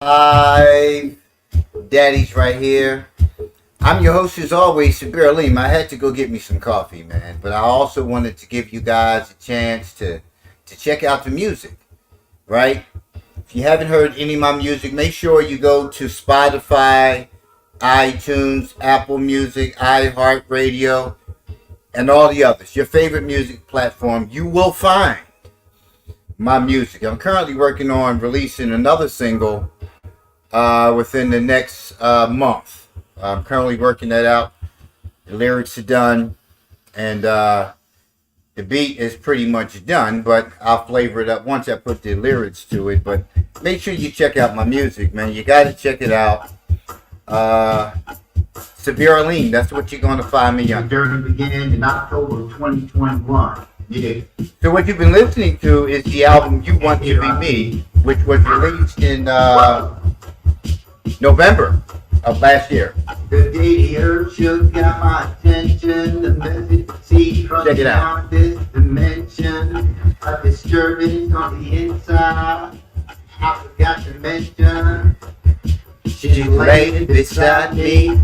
Hi, Daddy's right here. I'm your host as always, Sabir Aleem. I had to go get me some coffee, man, but I also wanted to give you guys a chance to check out the music, right? If you haven't heard any of my music, make sure you go to Spotify, iTunes, Apple Music, iHeartRadio, and all the others. Your favorite music platform, you will find my music. I'm currently working on releasing another single within the next month. I'm currently working that out. The lyrics are done, and the beat is pretty much done, but I'll flavor it up once I put the lyrics to it. But make sure you check out my music, man. You got to check it out. Severe Arlene, that's what you're going to find me on. Journey began in October 2021. Yeah. So what you've been listening to is the album You Want to Be Me, which was released in November of last year. The day the earth shook got my attention. The message see from Check it out. beyond this dimension. A disturbance on the inside. I forgot to mention. She laid beside me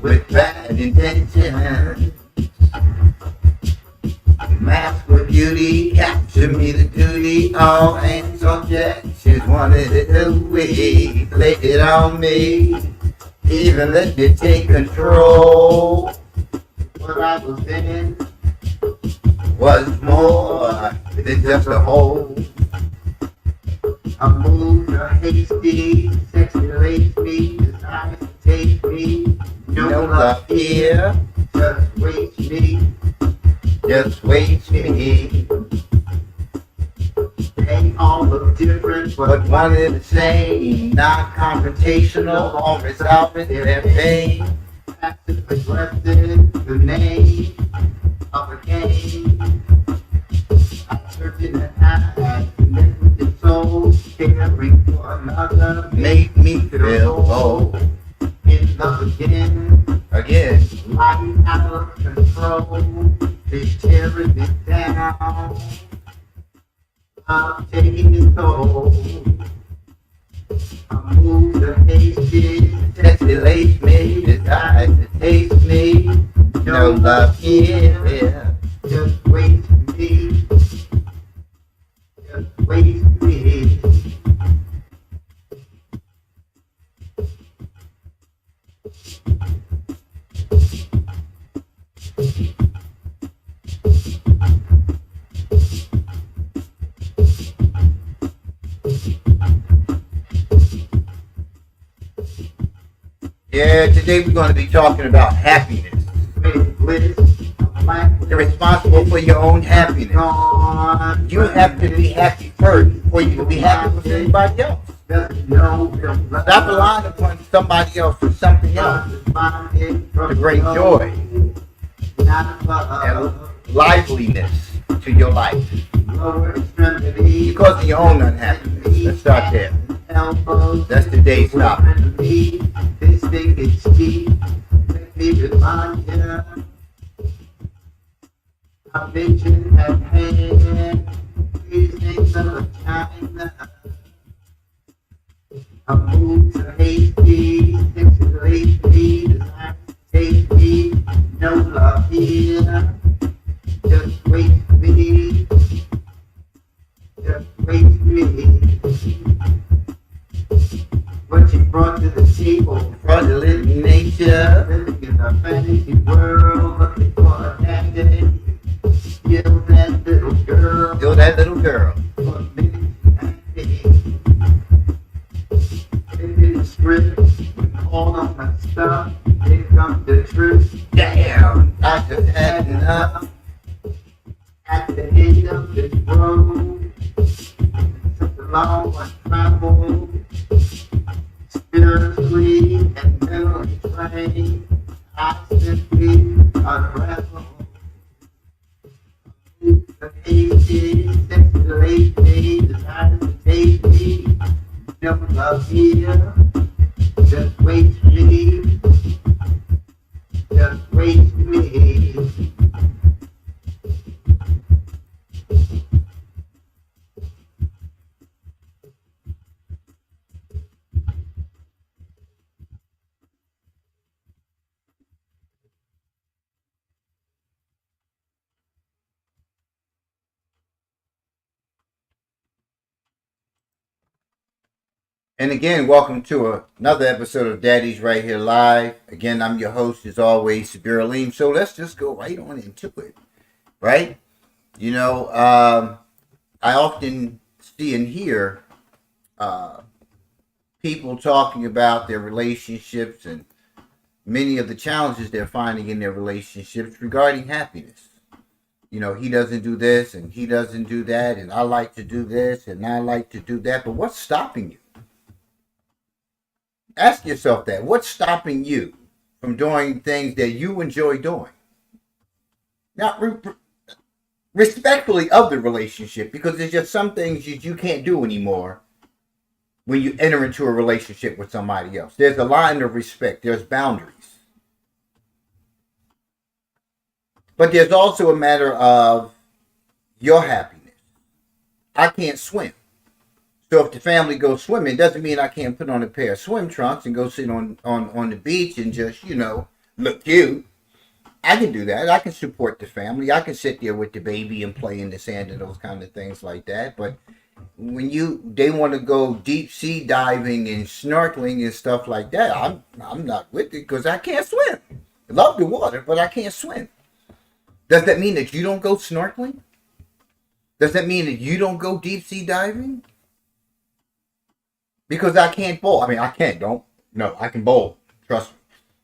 with bad intention. Mask with beauty, capture me the duty. All hands objections wanted it away. Laid it on me, even let me take control. What I was in Was more than just a hole. I moved her hasty, sexy lace me, desire to take me. No love here, just waste me. just wait me. They all look different, But one is the same, non-confrontational, all resolving their pain. passive aggressive, the name of a game. I search in the eye, connect with the soul, caring for another, Make me feel whole. in love Again, life out of control, they tearing me down. I'm taking it toll. I move the hasty, sexy lace me, desire to taste me. No love here, just waste me. Just waste me. Yeah, today we're going to be talking about happiness. You're responsible for your own happiness. You have to be happy first before you can be happy with anybody else. Stop relying upon somebody else or something else to bring joy and liveliness to your life. You're causing your own unhappiness. Let's start there. That's today's topic. This thing is deep. Let me remind you. I mentioned at hand. These things of China. I moved to hasty, sexy lazy, desire to take me. No love here. Just waste me. Just waste me. What you brought to the table, From the living nature, living in a fantasy world, looking for a candidate. Still that little girl, you're that little girl. for minutes happy. Living the script, when all of my stuff, here comes the truth. Damn, I just had enough. At the end of this road, such a long untraveled, spiritually and mentally trained, I simply unravel. The hasty, sexy lady, desire to take me. No love here, just waste me. Just waste me. And again, welcome to another episode of Daddy's Right Here Live. Again, I'm your host, as always, Sabir Aleem. So let's just go right on into it, right? You know, I often see and hear people talking about their relationships and many of the challenges they're finding in their relationships regarding happiness. You know, he doesn't do this and he doesn't do that, and I like to do this and I like to do that. But what's stopping you? Ask yourself that. What's stopping you from doing things that you enjoy doing? Now, respectfully of the relationship, because there's just some things that you can't do anymore when you enter into a relationship with somebody else. There's a line of respect. There's boundaries. But there's also a matter of your happiness. I can't swim. So if the family goes swimming, it doesn't mean I can't put on a pair of swim trunks and go sit on the beach and just, look cute. I can do that. I can support the family. I can sit there with the baby and play in the sand and those kind of things like that. But when they want to go deep sea diving and snorkeling and stuff like that, I'm not with it because I can't swim. I love the water, but I can't swim. Does that mean that you don't go snorkeling? Does that mean that you don't go deep sea diving? Because I can't bowl. I mean, I can't. I can bowl. Trust me.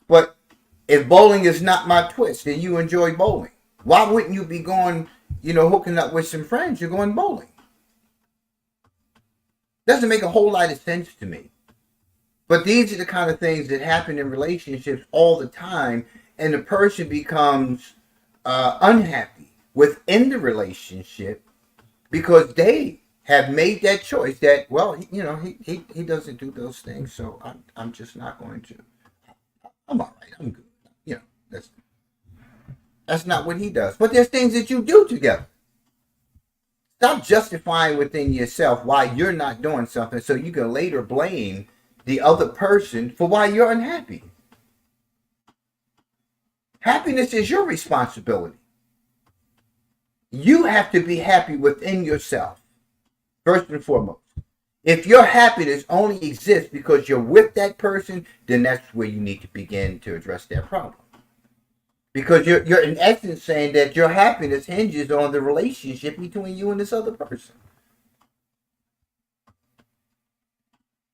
But if bowling is not my twist and you enjoy bowling, why wouldn't you be going, hooking up with some friends? You're going bowling. Doesn't make a whole lot of sense to me. But these are the kind of things that happen in relationships all the time, and the person becomes unhappy within the relationship because they have made that choice that, well, he doesn't do those things, so I'm just not going to. I'm all right. I'm good. That's not what he does. But there's things that you do together. Stop justifying within yourself why you're not doing something so you can later blame the other person for why you're unhappy. Happiness is your responsibility. You have to be happy within yourself, first and foremost. If your happiness only exists because you're with that person, then that's where you need to begin to address that problem. Because you're in essence saying that your happiness hinges on the relationship between you and this other person.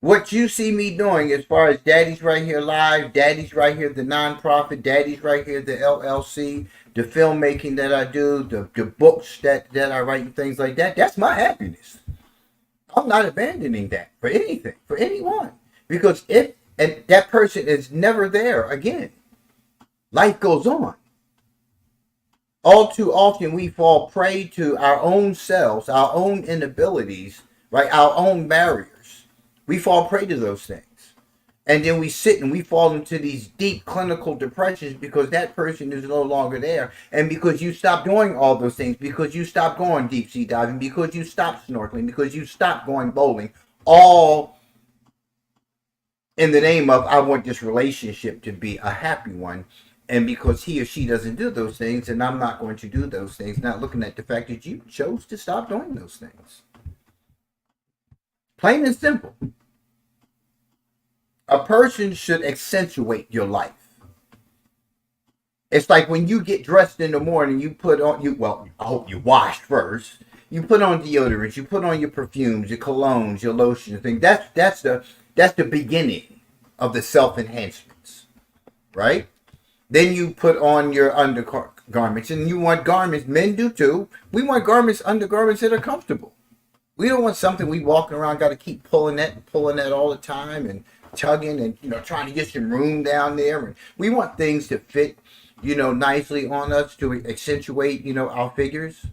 What you see me doing as far as Daddy's Right Here Live, Daddy's Right Here the nonprofit, Daddy's Right Here the LLC, the filmmaking that I do, the books that I write and things like that, that's my happiness. I'm not abandoning that for anything, for anyone. Because if that person is never there again, life goes on. All too often we fall prey to our own selves, our own inabilities, right? Our own barriers. We fall prey to those things. And then we sit and we fall into these deep clinical depressions because that person is no longer there. And because you stop doing all those things, because you stop going deep sea diving, because you stop snorkeling, because you stop going bowling, all in the name of, I want this relationship to be a happy one. And because he or she doesn't do those things, and I'm not going to do those things, not looking at the fact that you chose to stop doing those things. Plain and simple. A person should accentuate your life. It's like when you get dressed in the morning, you put on, I hope you wash first. You put on deodorants, you put on your perfumes, your colognes, your lotions, things. That's the beginning of the self-enhancements, right? Then you put on your undergarments, and you want garments, men do too. We want undergarments that are comfortable. We don't want something we walking around, got to keep pulling that all the time and tugging and, trying to get some room down there. And we want things to fit, nicely on us to accentuate, our figures.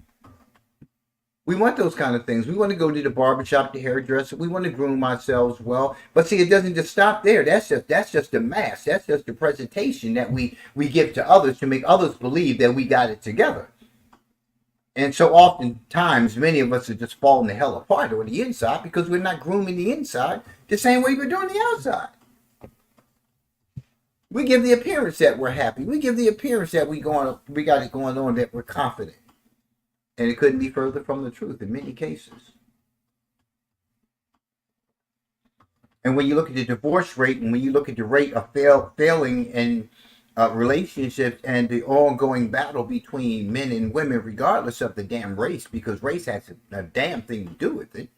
We want those kind of things. We want to go to the barbershop, the hairdresser. We want to groom ourselves well. But see, it doesn't just stop there. That's just the mask. That's just the presentation that we give to others to make others believe that we got it together. And so oftentimes, many of us are just falling the hell apart on the inside because we're not grooming the inside the same way we're doing the outside. We give the appearance that we're happy. We give the appearance that we got it going on, that we're confident. And it couldn't be further from the truth in many cases. And when you look at the divorce rate, and when you look at the rate of failing in relationships and the ongoing battle between men and women, regardless of the damn race, because race has a damn thing to do with it,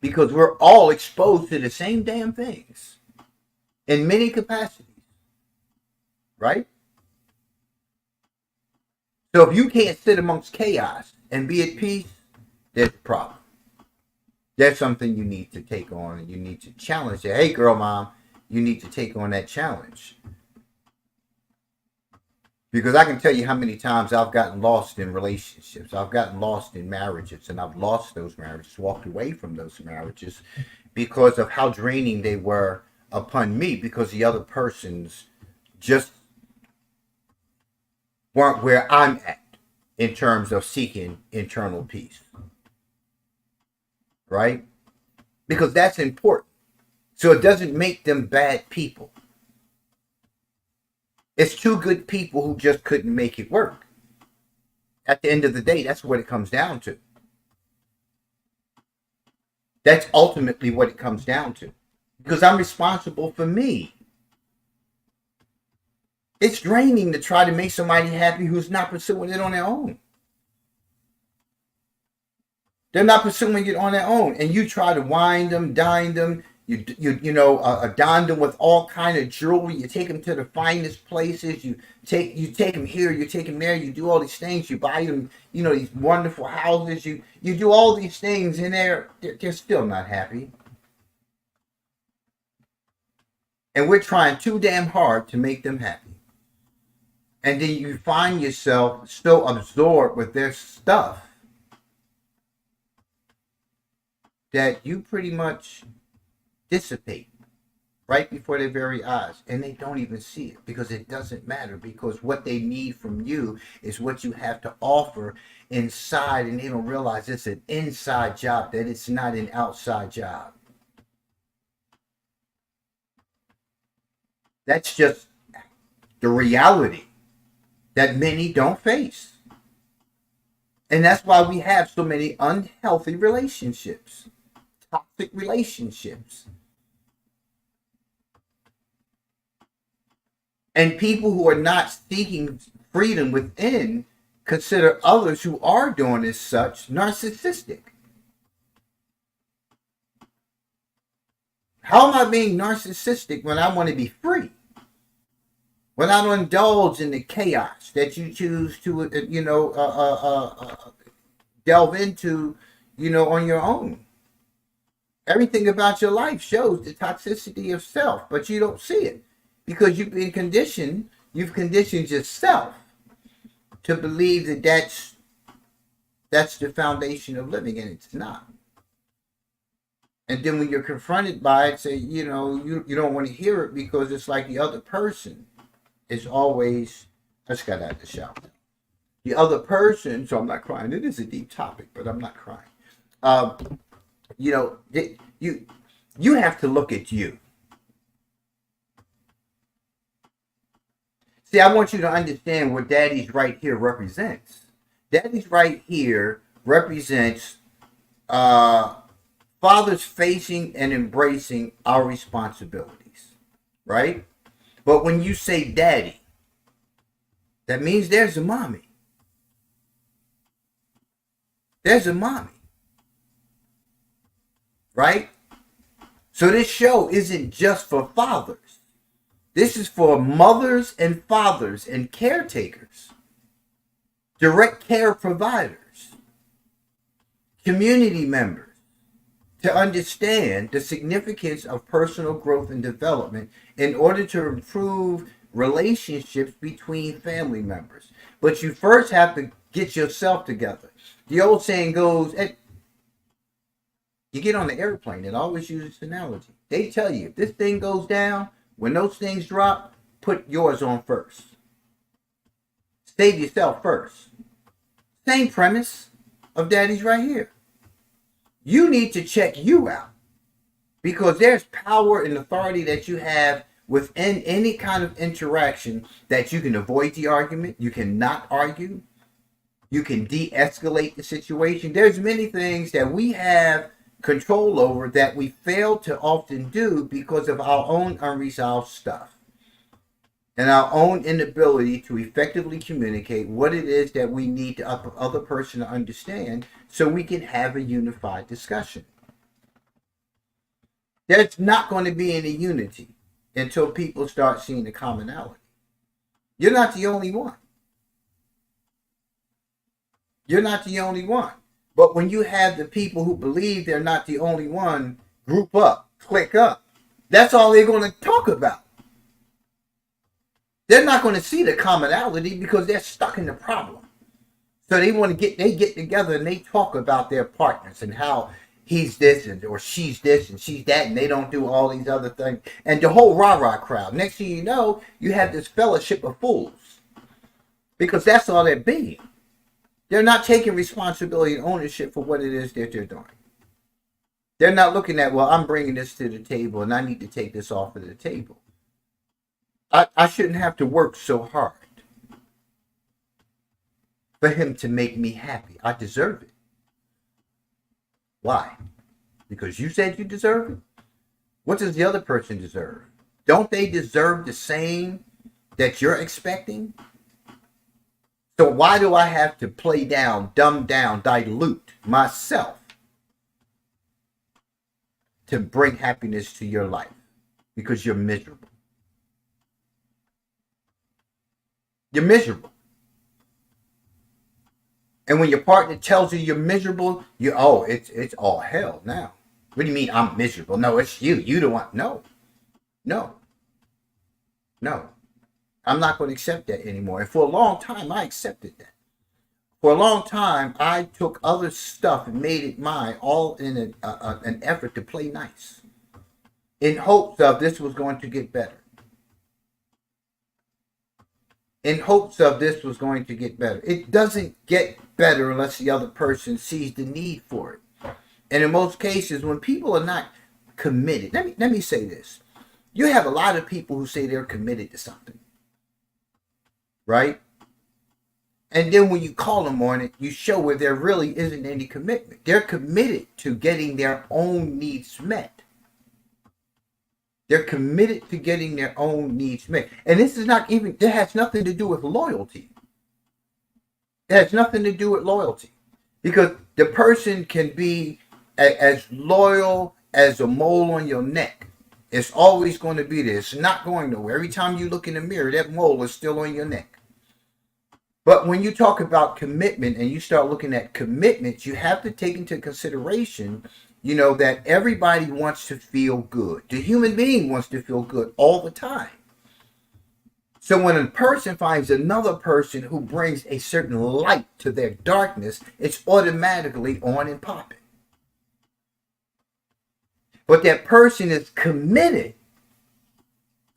because we're all exposed to the same damn things in many capacities, right? So if you can't sit amongst chaos and be at peace, there's a problem. That's something you need to take on, and you need to challenge it. Hey, girl, mom, you need to take on that challenge. Because I can tell you how many times I've gotten lost in relationships. I've gotten lost in marriages, and I've lost those marriages, walked away from those marriages because of how draining they were upon me, because the other persons just weren't where I'm at in terms of seeking internal peace. Right? Because that's important. So it doesn't make them bad people. It's two good people who just couldn't make it work. At the end of the day, that's what it comes down to. That's ultimately what it comes down to. Because I'm responsible for me. It's draining to try to make somebody happy who's not pursuing it on their own. They're not pursuing it on their own, and you try to wine them, dine them. You don them with all kind of jewelry. You take them to the finest places. You take them here. You take them there. You do all these things. You buy them, these wonderful houses. You do all these things, and they're still not happy. And we're trying too damn hard to make them happy. And then you find yourself so absorbed with their stuff that you pretty much dissipate right before their very eyes, and they don't even see it, because it doesn't matter, because what they need from you is what you have to offer inside, and they don't realize it's an inside job, that it's not an outside job. That's just the reality that many don't face. And that's why we have so many unhealthy relationships, toxic relationships. And people who are not seeking freedom within consider others who are doing as such narcissistic. How am I being narcissistic when I want to be free? When I don't indulge in the chaos that you choose to, delve into, on your own. Everything about your life shows the toxicity of self, but you don't see it because you've conditioned yourself to believe that that's the foundation of living, and it's not. And then when you're confronted by it, say, you don't want to hear it because it's like the other person is always, I just got out of the shower. The other person, so I'm not crying. It is a deep topic, but I'm not crying. You have to look at you. See, I want you to understand what Daddy's right here represents. Daddy's right here represents fathers facing and embracing our responsibilities, right? But when you say daddy, that means there's a mommy. There's a mommy. Right? So this show isn't just for fathers. This is for mothers and fathers and caretakers, direct care providers, community members, to understand the significance of personal growth and development in order to improve relationships between family members. But you first have to get yourself together. The old saying goes, you get on the airplane, it always uses this analogy. They tell you, if this thing goes down, when those things drop, put yours on first. Save yourself first. Same premise of Daddy's right here. You need to check you out, because there's power and authority that you have within any kind of interaction that you can avoid the argument, you can not argue, you can de-escalate the situation. There's many things that we have control over that we fail to often do because of our own unresolved stuff and our own inability to effectively communicate what it is that we need the other person to understand so we can have a unified discussion. There's not going to be any unity until people start seeing the commonality. You're not the only one. You're not the only one. But when you have the people who believe they're not the only one group up, click up, that's all they're going to talk about. They're not going to see the commonality because they're stuck in the problem. So they get together and they talk about their partners and how he's this and or she's this and she's that, and they don't do all these other things. And the whole rah-rah crowd. Next thing you know, you have this fellowship of fools. Because that's all they're being. They're not taking responsibility and ownership for what it is that they're doing. They're not looking at, well, I'm bringing this to the table and I need to take this off of the table. I shouldn't have to work so hard for him to make me happy. I deserve it. Why? Because you said you deserve it? What does the other person deserve? Don't they deserve the same that you're expecting? So why do I have to play down, dumb down, dilute myself to bring happiness to your life? Because you're miserable. You're miserable. And when your partner tells you you're miserable, it's all hell now. What do you mean I'm miserable? No, it's you. You don't want. No. I'm not going to accept that anymore. And for a long time, I accepted that. For a long time, I took other stuff and made it mine, all in an effort to play nice, in hopes of this was going to get better. In hopes of this was going to get better. It doesn't get better unless the other person sees the need for it. And in most cases, when people are not committed, let me say this. You have a lot of people who say they're committed to something. Right? And then when you call them on it, you show where there really isn't any commitment. They're committed to getting their own needs met. They're committed to getting their own needs met. And this is not even, it has nothing to do with loyalty. It has nothing to do with loyalty. Because the person can be as loyal as a mole on your neck. It's always going to be there. It's not going nowhere. Every time you look in the mirror, that mole is still on your neck. But when you talk about commitment and you start looking at commitments, you have to take into consideration, that everybody wants to feel good. The human being wants to feel good all the time. So when a person finds another person who brings a certain light to their darkness, it's automatically on and popping. But that person is committed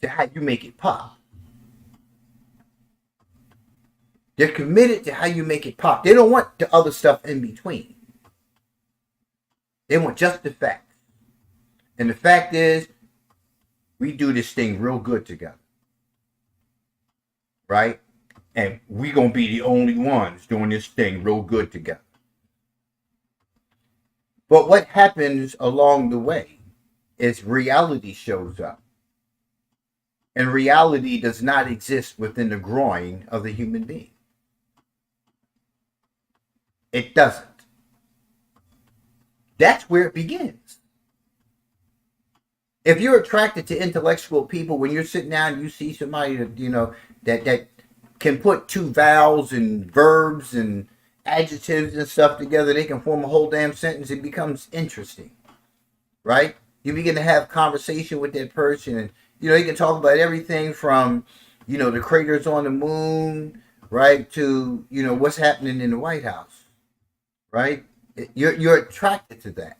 to how you make it pop. They're committed to how you make it pop. They don't want the other stuff in between. They want just the facts. And the fact is, we do this thing real good together. Right? And we gonna be the only ones doing this thing real good together. But what happens along the way is reality shows up. And reality does not exist within the groin of the human being. It doesn't. That's where it begins. If you're attracted to intellectual people, when you're sitting down and you see somebody that, that can put two vowels and verbs and adjectives and stuff together, they can form a whole damn sentence, it becomes interesting. Right? You begin to have conversation with that person, and you can talk about everything from, the craters on the moon, right, to, what's happening in the White House. Right? You're attracted to that.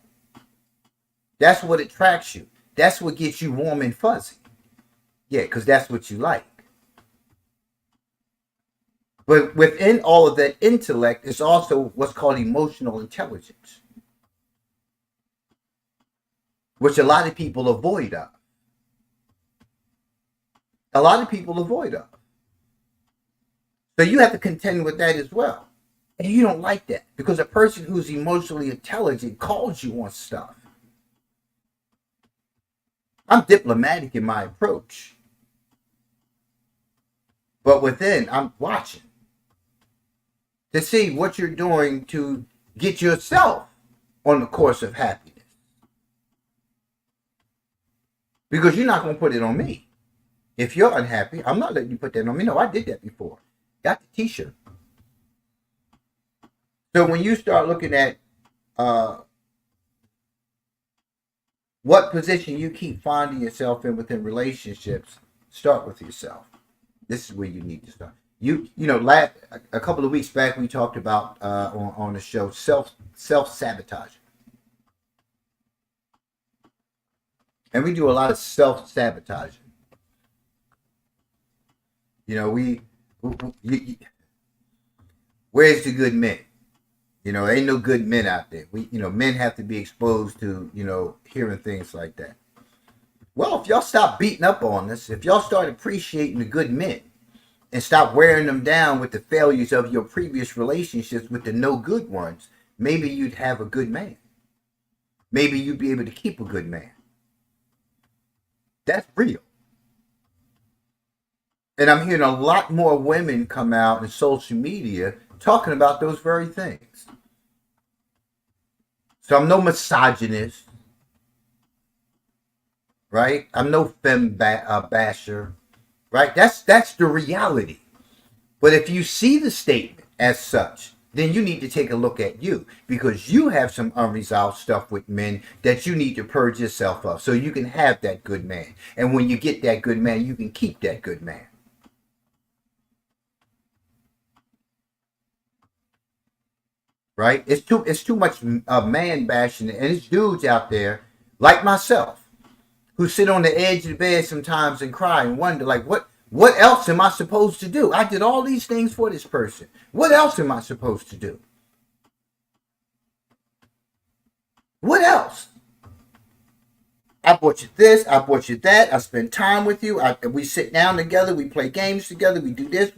That's what attracts you. That's what gets you warm and fuzzy. Yeah, because that's what you like. But within all of that intellect is also what's called emotional intelligence, which a lot of people avoid of. So you have to contend with that as well. And you don't like that because a person who's emotionally intelligent calls you on stuff. I'm diplomatic in my approach, but within, I'm watching to see what you're doing to get yourself on the course of happiness. Because you're not going to put it on me. If you're unhappy, I'm not letting you put that on me. No, I did that before. Got the t-shirt. So when you start looking at what position you keep finding yourself in within relationships, start with yourself. This is where you need to start. A couple of weeks back we talked about on the show self sabotage, and we do a lot of self sabotaging. Where's the good men? There ain't no good men out there. Men have to be exposed to hearing things like that. Well, if y'all stop beating up on us, if y'all start appreciating the good men, and stop wearing them down with the failures of your previous relationships with the no good ones, maybe you'd have a good man. Maybe you'd be able to keep a good man. That's real. And I'm hearing a lot more women come out in social media talking about those very things. So I'm no misogynist, right? I'm no basher. Right? That's the reality. But if you see the statement as such, then you need to take a look at you, because you have some unresolved stuff with men that you need to purge yourself of so you can have that good man. And when you get that good man, you can keep that good man. Right? It's too much man bashing, and it's dudes out there like myself who sit on the edge of the bed sometimes and cry and wonder, like, what else am I supposed to do? I did all these things for this person. What else am I supposed to do? What else? I bought you this, I bought you that, I spend time with you, we sit down together, we play games together, we do this,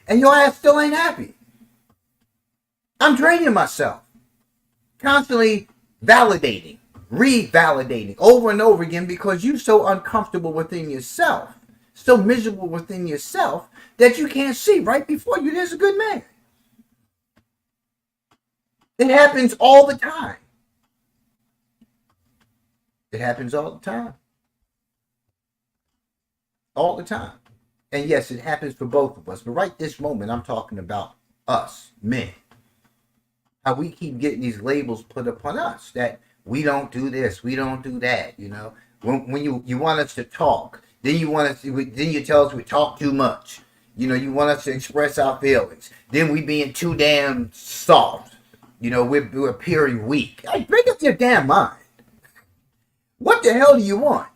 and your ass still ain't happy. I'm draining myself. Constantly validating, revalidating over and over again because you're so uncomfortable within yourself, so miserable within yourself that you can't see right before you there's a good man. It happens all the time. It happens all the time. All the time. And yes, it happens for both of us. But right this moment, I'm talking about us, men. How we keep getting these labels put upon us that we don't do this, we don't do that. When you want us to talk, then you tell us we talk too much. You want us to express our feelings. Then we being too damn soft. We're appearing weak. Make up your damn mind. What the hell do you want?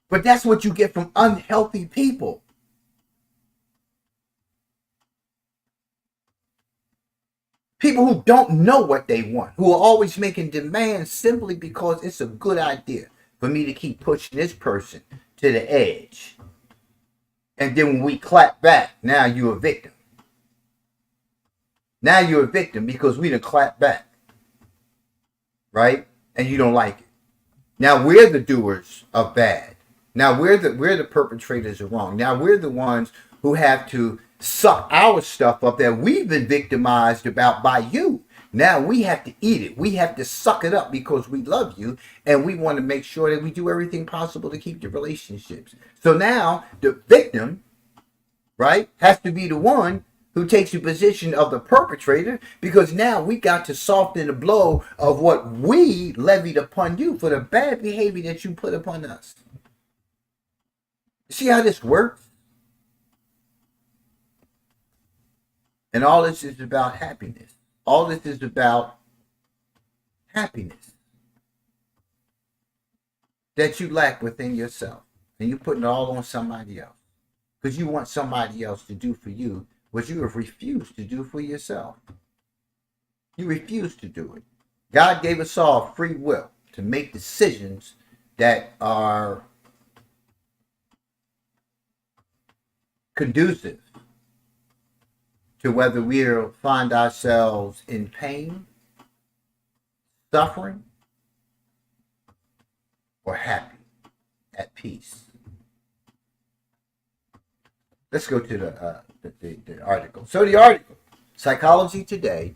But that's what you get from unhealthy people. People who don't know what they want, who are always making demands simply because it's a good idea for me to keep pushing this person to the edge. And then when we clap back, now you're a victim. Now you're a victim because we done clap back. Right? And you don't like it. Now we're the doers of bad. Now we're the perpetrators of wrong. Now we're the ones who have to suck our stuff up that we've been victimized about by you. Now we have to eat it. We have to suck it up because we love you and we want to make sure that we do everything possible to keep the relationships. So now the victim, right, has to be the one who takes the position of the perpetrator, because now we got to soften the blow of what we levied upon you for the bad behavior that you put upon us. See how this works? And all this is about happiness. All this is about happiness that you lack within yourself. And you're putting it all on somebody else. Because you want somebody else to do for you what you have refused to do for yourself. You refuse to do it. God gave us all free will to make decisions that are conducive to whether we'll find ourselves in pain, suffering, or happy, at peace. Let's go to the article. So the article, Psychology Today,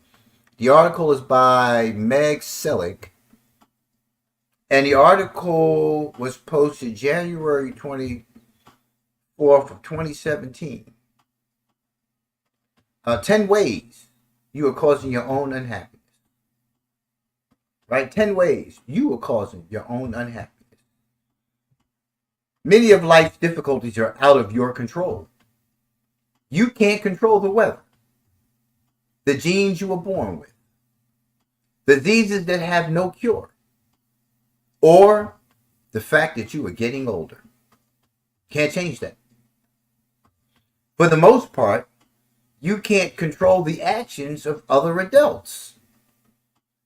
the article is by Meg Selick, and the article was posted January 24th of 2017. 10 ways you are causing your own unhappiness. Right? 10 ways you are causing your own unhappiness. Many of life's difficulties are out of your control. You can't control the weather, the genes you were born with, diseases that have no cure, or the fact that you are getting older. Can't change that. For the most part, you can't control the actions of other adults,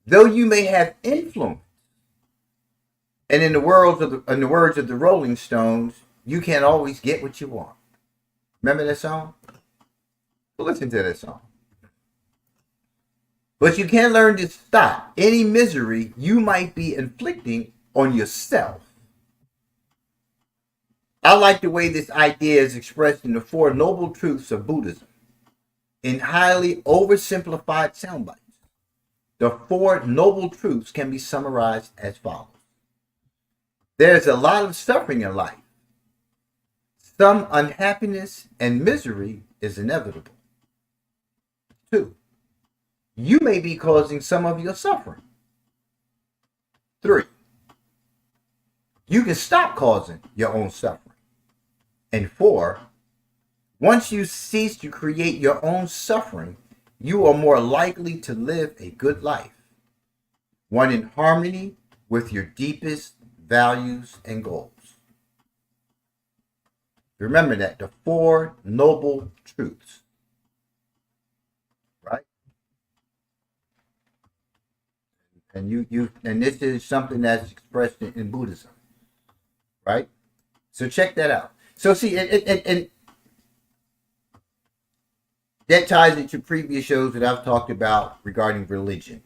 though you may have influence. And in the words of the Rolling Stones, you can't always get what you want. Remember that song? Well, listen to that song. But you can learn to stop any misery you might be inflicting on yourself. I like the way this idea is expressed in the Four Noble Truths of Buddhism, in highly oversimplified sound bites. The Four Noble Truths can be summarized as follows. There's a lot of suffering in life. Some unhappiness and misery is inevitable. 2, you may be causing some of your suffering. 3, you can stop causing your own suffering. And 4, once you cease to create your own suffering, you are more likely to live a good life, one in harmony with your deepest values and goals. Remember that, the Four Noble Truths. Right? And this is something that's expressed in Buddhism. Right? So check that out. So see, and that ties into previous shows that I've talked about regarding religion.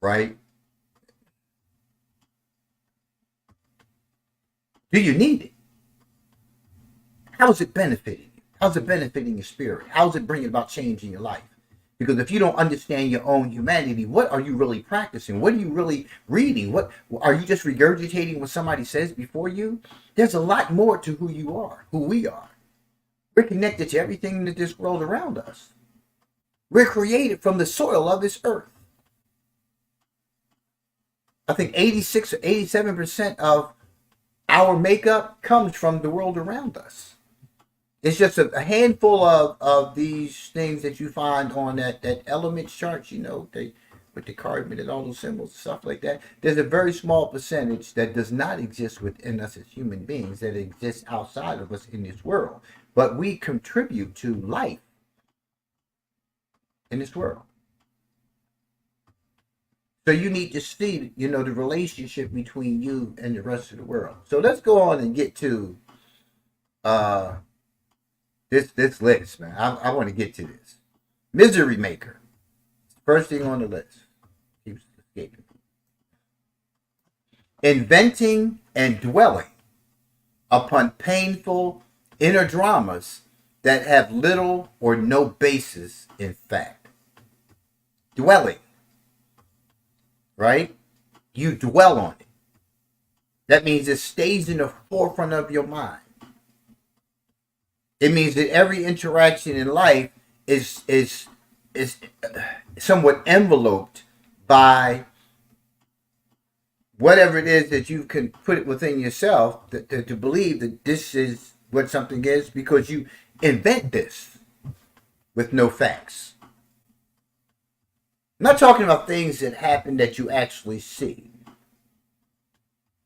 Right? Do you need it? How's it benefiting you? How's it benefiting your spirit? How's it bringing about change in your life? Because if you don't understand your own humanity, what are you really practicing? What are you really reading? What are you just regurgitating what somebody says before you? There's a lot more to who you are, who we are. We're connected to everything in this world around us. We're created from the soil of this earth. I think 86 or 87% of our makeup comes from the world around us. It's just a handful of these things that you find on that element chart, with the carbon and all those symbols, stuff like that. There's a very small percentage that does not exist within us as human beings, that exists outside of us in this world. But we contribute to life in this world. So you need to see, the relationship between you and the rest of the world. So let's go on and get to this list, man. I want to get to this. Misery maker. First thing on the list. Keeps escaping. Inventing and dwelling upon painful inner dramas that have little or no basis in fact. Dwelling. Right? You dwell on it. That means it stays in the forefront of your mind. It means that every interaction in life is somewhat enveloped by whatever it is that you can put it within yourself to believe that this is what something is, because you invent this with no facts. I'm not talking about things that happen that you actually see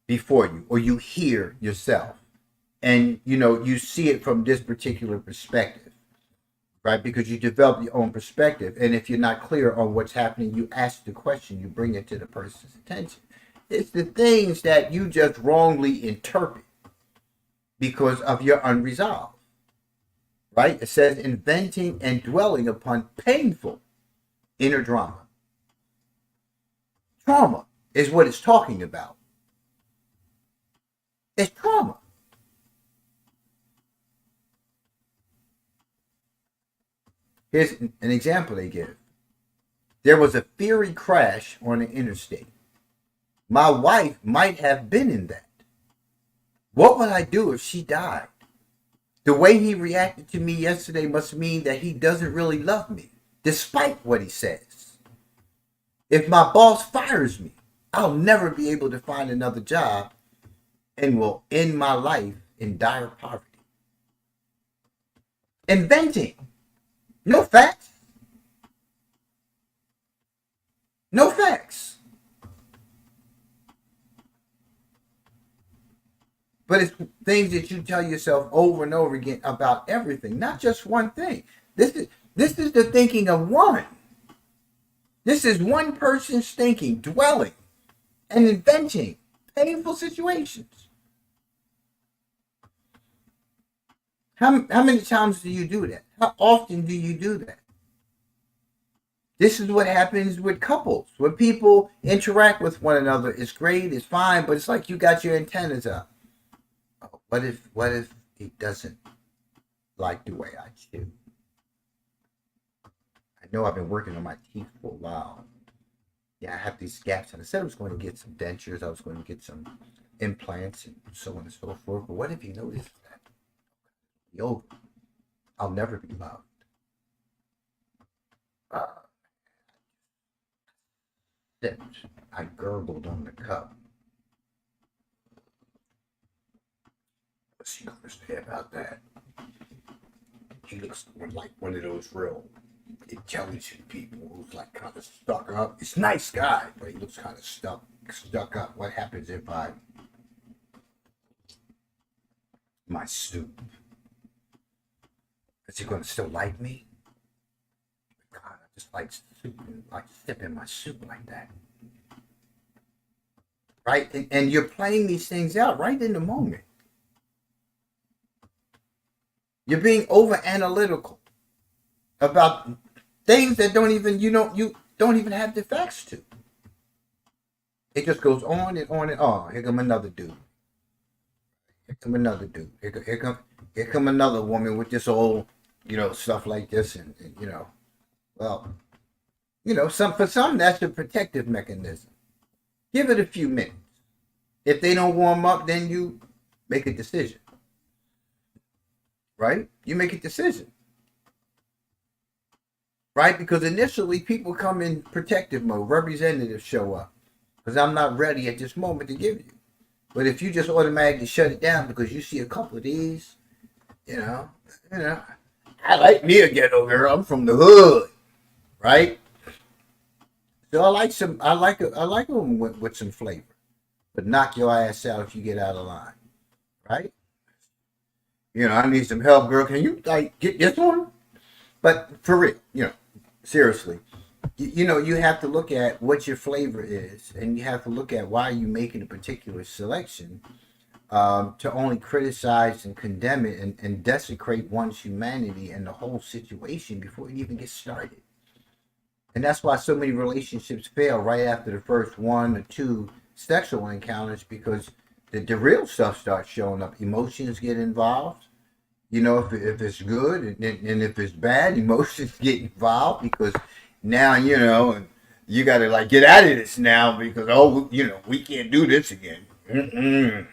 before you, or you hear yourself. And, you see it from this particular perspective, right? Because you develop your own perspective. And if you're not clear on what's happening, you ask the question, you bring it to the person's attention. It's the things that you just wrongly interpret because of your unresolved, right? It says inventing and dwelling upon painful inner drama. Trauma is what it's talking about. It's trauma. Here's an example they give. There was a ferry crash on the interstate. My wife might have been in that. What would I do if she died? The way he reacted to me yesterday must mean that he doesn't really love me, despite what he says. If my boss fires me, I'll never be able to find another job and will end my life in dire poverty. Inventing. No facts. No facts. But it's things that you tell yourself over and over again about everything, not just one thing. This is the thinking of one. This is one person's thinking, dwelling, and inventing painful situations. How many times do you do that? How often do you do that? This is what happens with couples. When people interact with one another, it's great, it's fine, but it's like you got your antennas up. Oh, what if he doesn't like the way I chew? I know I've been working on my teeth for a while. Yeah, I have these gaps, and I said I was going to get some dentures, I was going to get some implants, and so on and so forth. But what if he notices that? Yo, I'll never be loved. I gurgled on the cup. What's he gonna say about that? He looks like one of those real intelligent people who's like kind of stuck up. He's a nice guy, but he looks kind of stuck up. What happens if my soup? Is he gonna still like me? God, I just like soup, like sipping my soup like that. Right? And you're playing these things out right in the moment. You're being over analytical about things that you don't even have the facts to. It just goes on and on and on. Here come another dude. Here come another dude. Here come another woman with this old, stuff like this, and for some that's a protective mechanism. Give it a few minutes. If they don't warm up, then you make a decision. Right? You make a decision. Right? Because initially people come in protective mode. Representatives show up. Because I'm not ready at this moment to give you. But if you just automatically shut it down because you see a couple of these, I like me a ghetto girl. I'm from the hood. Right? So I like them with some flavor. But knock your ass out if you get out of line. Right? I need some help, girl. Can you get this one? But for real, seriously, you have to look at what your flavor is, and you have to look at why you're making a particular selection to only criticize and condemn it and desecrate one's humanity and the whole situation before it even gets started. And that's why so many relationships fail right after the first one or two sexual encounters, because the real stuff starts showing up. Emotions get involved. If it's good and if it's bad, emotions get involved, because now, you got to get out of this now because, we can't do this again. Mm-mm.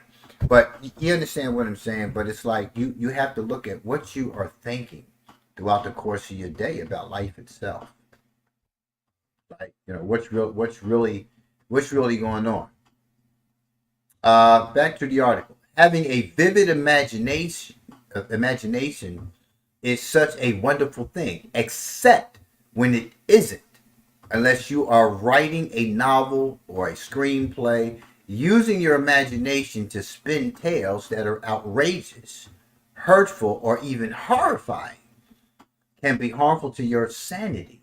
But you understand what I'm saying? But it's like you have to look at what you are thinking throughout the course of your day about life itself. What's really going on. Back to the article. Having a vivid imagination is such a wonderful thing, except when it isn't, unless you are writing a novel or a screenplay. Using your imagination to spin tales that are outrageous, hurtful, or even horrifying can be harmful to your sanity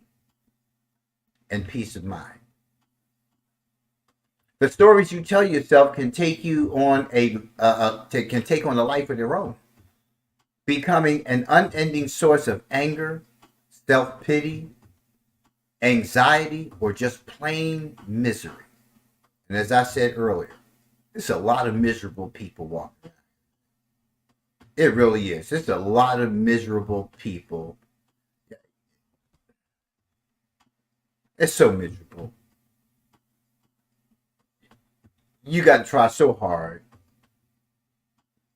and peace of mind. The stories you tell yourself can take you on can take on a life of their own, becoming an unending source of anger, self-pity, anxiety, or just plain misery. And as I said earlier, there's a lot of miserable people walking. It really is. There's a lot of miserable people. It's so miserable. You got to try so hard.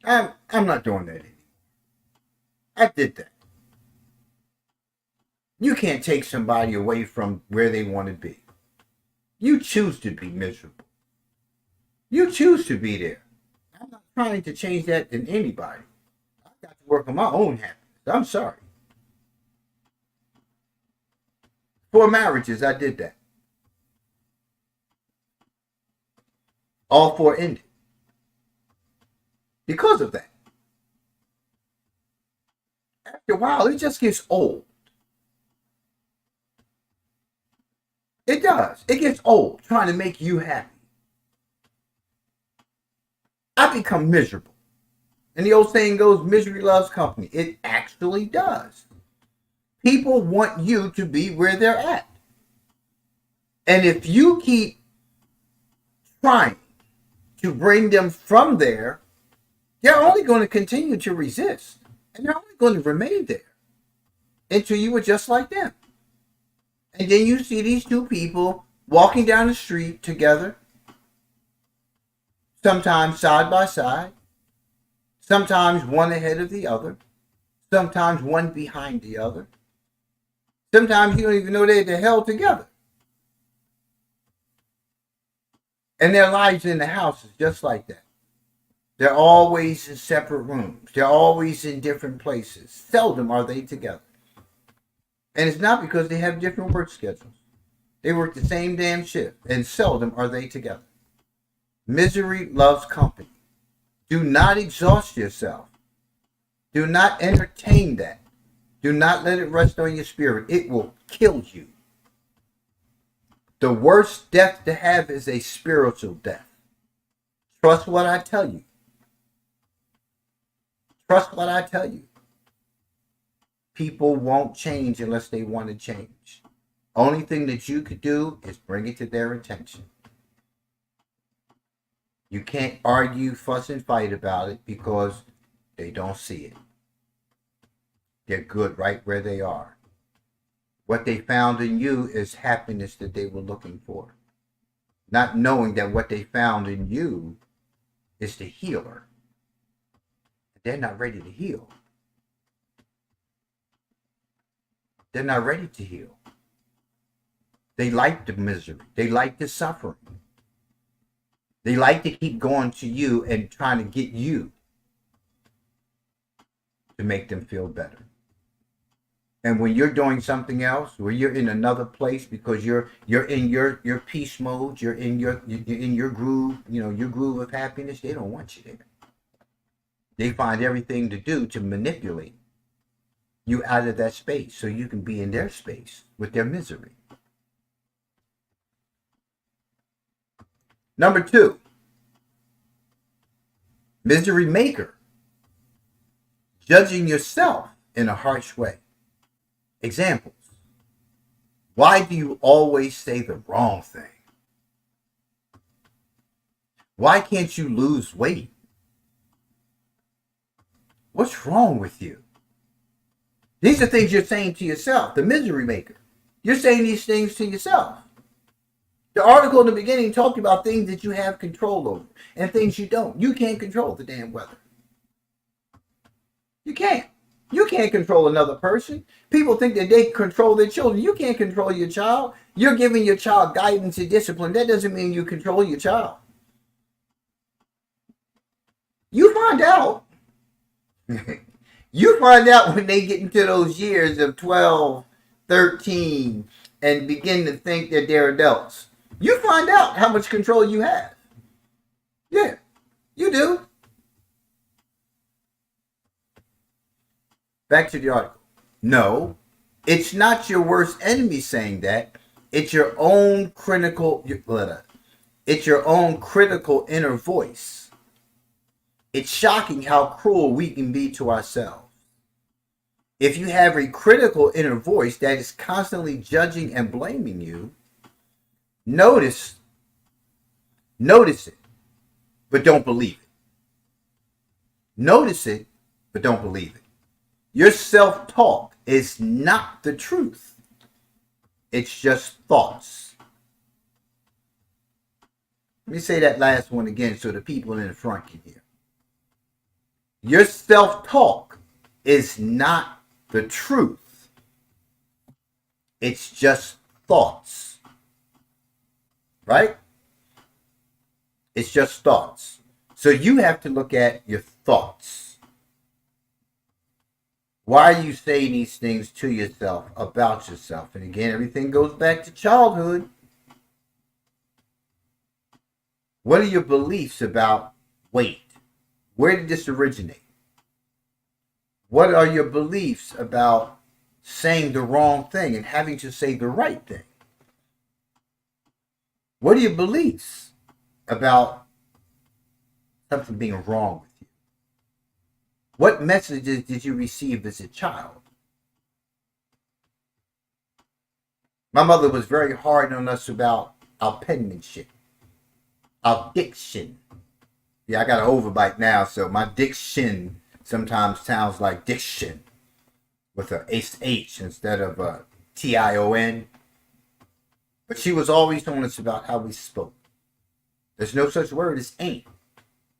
I'm not doing that anymore. I did that. You can't take somebody away from where they want to be. You choose to be miserable. You choose to be there. I'm not trying to change that in anybody. I've got to work on my own happiness. I'm sorry. 4 marriages, I did that. All 4 ended. Because of that. After a while, it just gets old. It does. It gets old trying to make you happy. I become miserable. And the old saying goes, misery loves company. It actually does. People want you to be where they're at. And if you keep trying to bring them from there, they're only going to continue to resist. And they're only going to remain there until you adjust like them. And then you see these 2 people walking down the street together, sometimes side by side, sometimes one ahead of the other, sometimes one behind the other. Sometimes you don't even know they're held together. And their lives in the house is just like that. They're always in separate rooms. They're always in different places. Seldom are they together. And it's not because they have different work schedules. They work the same damn shift, and seldom are they together. Misery loves company. Do not exhaust yourself. Do not entertain that. Do not let it rest on your spirit. It will kill you. The worst death to have is a spiritual death. Trust what I tell you. Trust what I tell you. People won't change unless they want to change. Only thing that you could do is bring it to their attention. You can't argue, fuss, and fight about it because they don't see it. They're good right where they are. What they found in you is happiness that they were looking for. Not knowing that what they found in you is the healer. They're not ready to heal. They're not ready to heal. They like the misery. They like the suffering. They like to keep going to you and trying to get you to make them feel better. And when you're doing something else, where you're in another place because you're in your peace mode, you're in your groove, your groove of happiness, they don't want you there. They find everything to do to manipulate you out of that space so you can be in their space with their misery. Number 2, misery maker. Judging yourself in a harsh way. Examples. Why do you always say the wrong thing? Why can't you lose weight? What's wrong with you? These are things you're saying to yourself, the misery maker. You're saying these things to yourself. The article in the beginning talked about things that you have control over and things you don't. You can't control the damn weather. You can't. You can't control another person. People think that they control their children. You can't control your child. You're giving your child guidance and discipline. That doesn't mean you control your child. You find out. You find out when they get into those years of 12, 13, and begin to think that they're adults. You find out how much control you have. Yeah, you do. Back to the article. No, it's not your worst enemy saying that. It's your own critical. It's your own critical inner voice. It's shocking how cruel we can be to ourselves. If you have a critical inner voice that is constantly judging and blaming you, notice it, but don't believe it. Notice it, but don't believe it. Your self-talk is not the truth. It's just thoughts. Let me say that last one again so the people in the front can hear. Your self-talk is not the truth. It's just thoughts. Right? It's just thoughts. So you have to look at your thoughts. Why are you saying these things to yourself, about yourself? And again, everything goes back to childhood. What are your beliefs about weight? Where did this originate? What are your beliefs about saying the wrong thing and having to say the right thing? What are your beliefs about something being wrong with you? What messages did you receive as a child? My mother was very hard on us about our penmanship, our diction. Yeah, I got an overbite now, so my diction sometimes sounds like diction with a H instead of a TION. But she was always on us about how we spoke. There's no such word as ain't.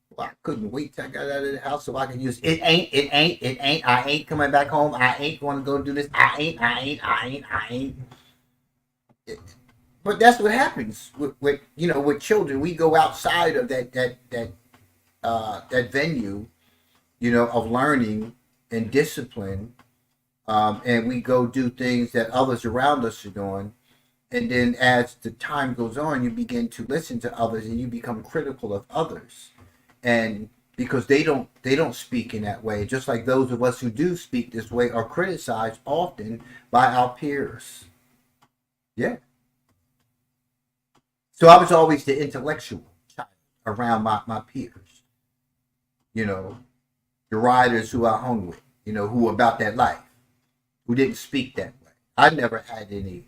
Well, I couldn't wait till I got out of the house so I could use it ain't, I ain't coming back home, I ain't going to go do this, I ain't. But that's what happens with children. We go outside of that venue, of learning and discipline, and we go do things that others around us are doing. And then as the time goes on, you begin to listen to others and you become critical of others. And because they don't speak in that way, just like those of us who do speak this way are criticized often by our peers. Yeah. So I was always the intellectual child around my peers. The riders who I hung with, who were about that life, who didn't speak that way. I never had any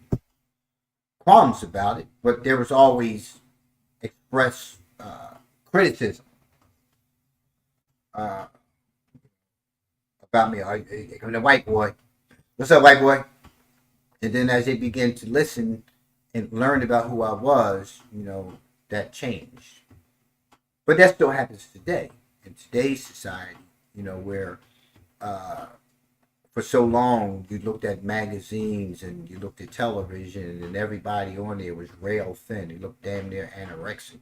qualms about it, but there was always expressed criticism about me. I'm the white boy. What's up, white boy? And then as they began to listen and learn about who I was, that changed. But that still happens today in today's society, where for so long you looked at magazines and you looked at television and everybody on there was rail thin. They looked damn near anorexic.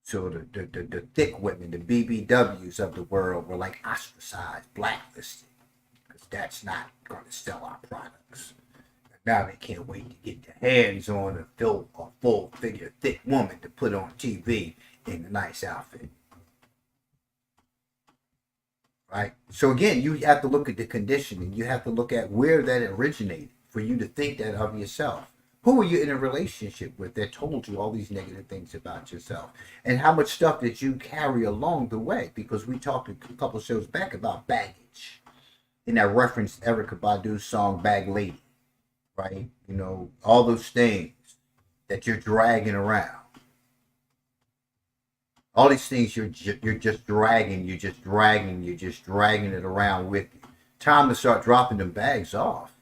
So the thick women, the BBWs of the world were like ostracized, blacklisted, because that's not going to sell our products. And now they can't wait to get their hands on a full figure thick woman to put on TV in a nice outfit. Right? So again, you have to look at the conditioning. You have to look at where that originated for you to think that of yourself. Who were you in a relationship with that told you all these negative things about yourself? And how much stuff did you carry along the way? Because we talked a couple shows back about baggage. And I referenced Erykah Badu's song Bag Lady. Right? All those things that you're dragging around. All these things you're just dragging it around with you. Time to start dropping them bags off.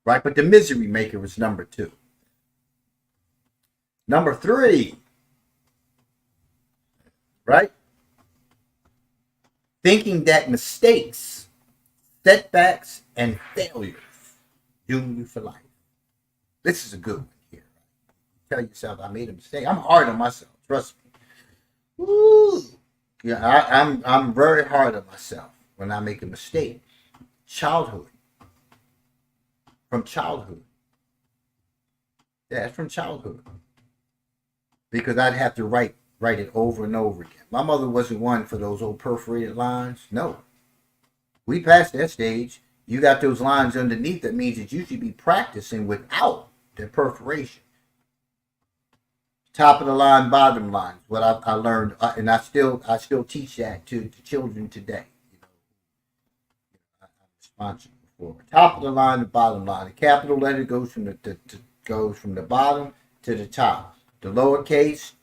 Right? But the misery maker is number 2. Number 3. Right? Thinking that mistakes, setbacks, and failures doom you for life. This is a good one here. Tell yourself I made a mistake. I'm hard on myself. Trust me. Woo. Yeah, I'm very hard on myself when I make a mistake. From childhood. Yeah, it's from childhood. Because I'd have to write it over and over again. My mother wasn't one for those old perforated lines. No. We passed that stage. You got those lines underneath. That means that you should be practicing without the perforation. Top of the line, bottom line. What I learned, and I still teach that to children today. Responsible for top of the line to bottom line. The capital letter goes from goes from the bottom to the top. The lowercase,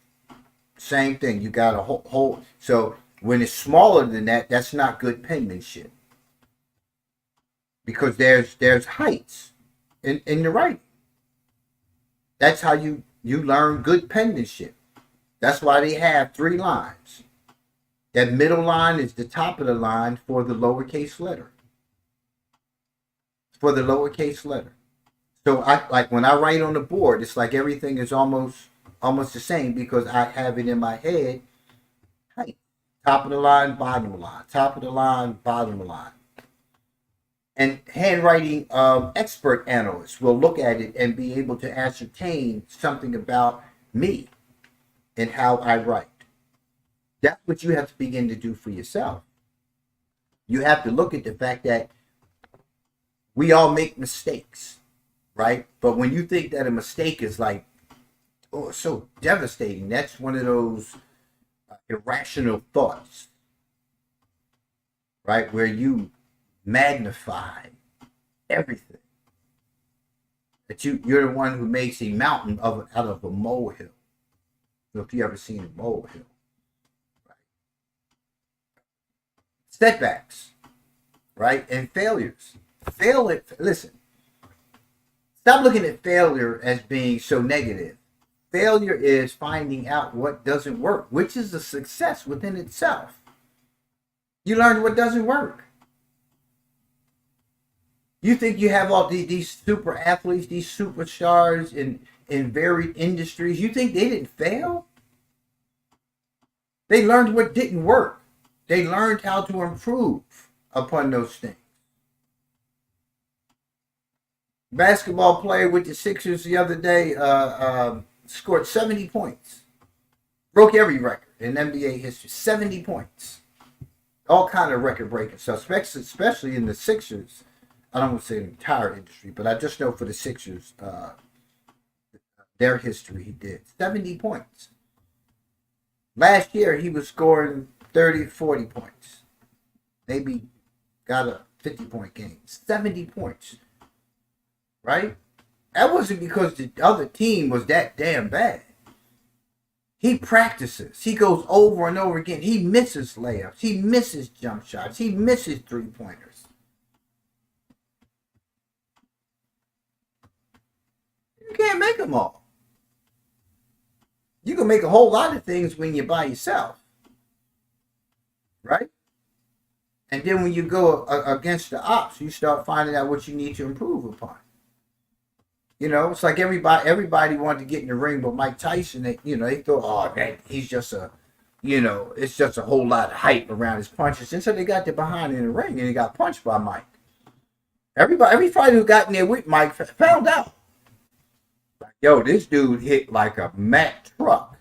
same thing. You got a whole. So when it's smaller than that, that's not good penmanship because there's heights in the writing. That's how you learn good penmanship. That's why they have 3 lines. That middle line is the top of the line for the lowercase letter. For the lowercase letter. So I like when I write on the board, it's like everything is almost the same because I have it in my head. Height. Top of the line, bottom of the line. Top of the line, bottom of the line. And handwriting expert analysts will look at it and be able to ascertain something about me and how I write. That's what you have to begin to do for yourself. You have to look at the fact that we all make mistakes, right? But when you think that a mistake is like, oh, so devastating, that's one of those irrational thoughts, right? Where you magnify everything. That you're the one who makes a mountain out of a molehill. So if you ever seen a molehill, right? Setbacks, right? And failures. Listen, stop looking at failure as being so negative. Failure is finding out what doesn't work, which is a success within itself. You learned what doesn't work. You think you have all these super athletes, these superstars in varied industries. You think they didn't fail? They learned what didn't work. They learned how to improve upon those things. Basketball player with the Sixers the other day scored 70 points. Broke every record in NBA history. 70 points. All kind of record-breaking stuff, especially in the Sixers. I don't want to say the entire industry, but I just know for the Sixers, their history, he did. 70 points. Last year, he was scoring 30, 40 points. Maybe got a 50-point game. 70 points. Right? That wasn't because the other team was that damn bad. He practices. He goes over and over again. He misses layups. He misses jump shots. He misses three-pointers. You can't make them all. You can make a whole lot of things when you're by yourself. Right? And then when you go against the ops, you start finding out what you need to improve upon. You know, it's like everybody wanted to get in the ring, but Mike Tyson, they thought, oh, man, he's just it's just a whole lot of hype around his punches. And so they got there behind in the ring and he got punched by Mike. Every fighter who got in there with Mike found out. Like, yo, this dude hit like a Mack truck.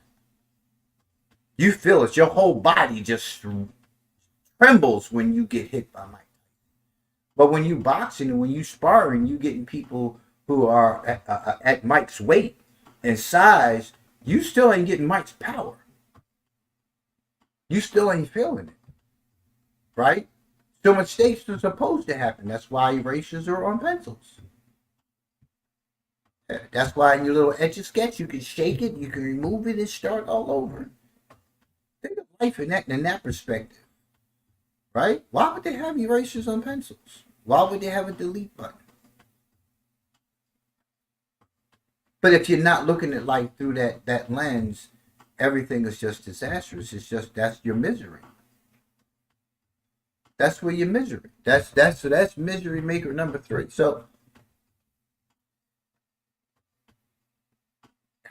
You feel it. Your whole body just trembles when you get hit by Mike. But when you boxing and when you sparring, you getting people who are at Mike's weight and size, you still ain't getting Mike's power. You still ain't feeling it. Right? So mistakes are supposed to happen. That's why erasers are on pencils. That's why in your little Etch-a-Sketch, you can shake it, you can remove it, and start all over. Think of life in that perspective. Right? Why would they have erasers on pencils? Why would they have a delete button? But if you're not looking at life through that lens, everything is just disastrous. It's just, that's your misery. That's where your misery. That's misery maker number 3. So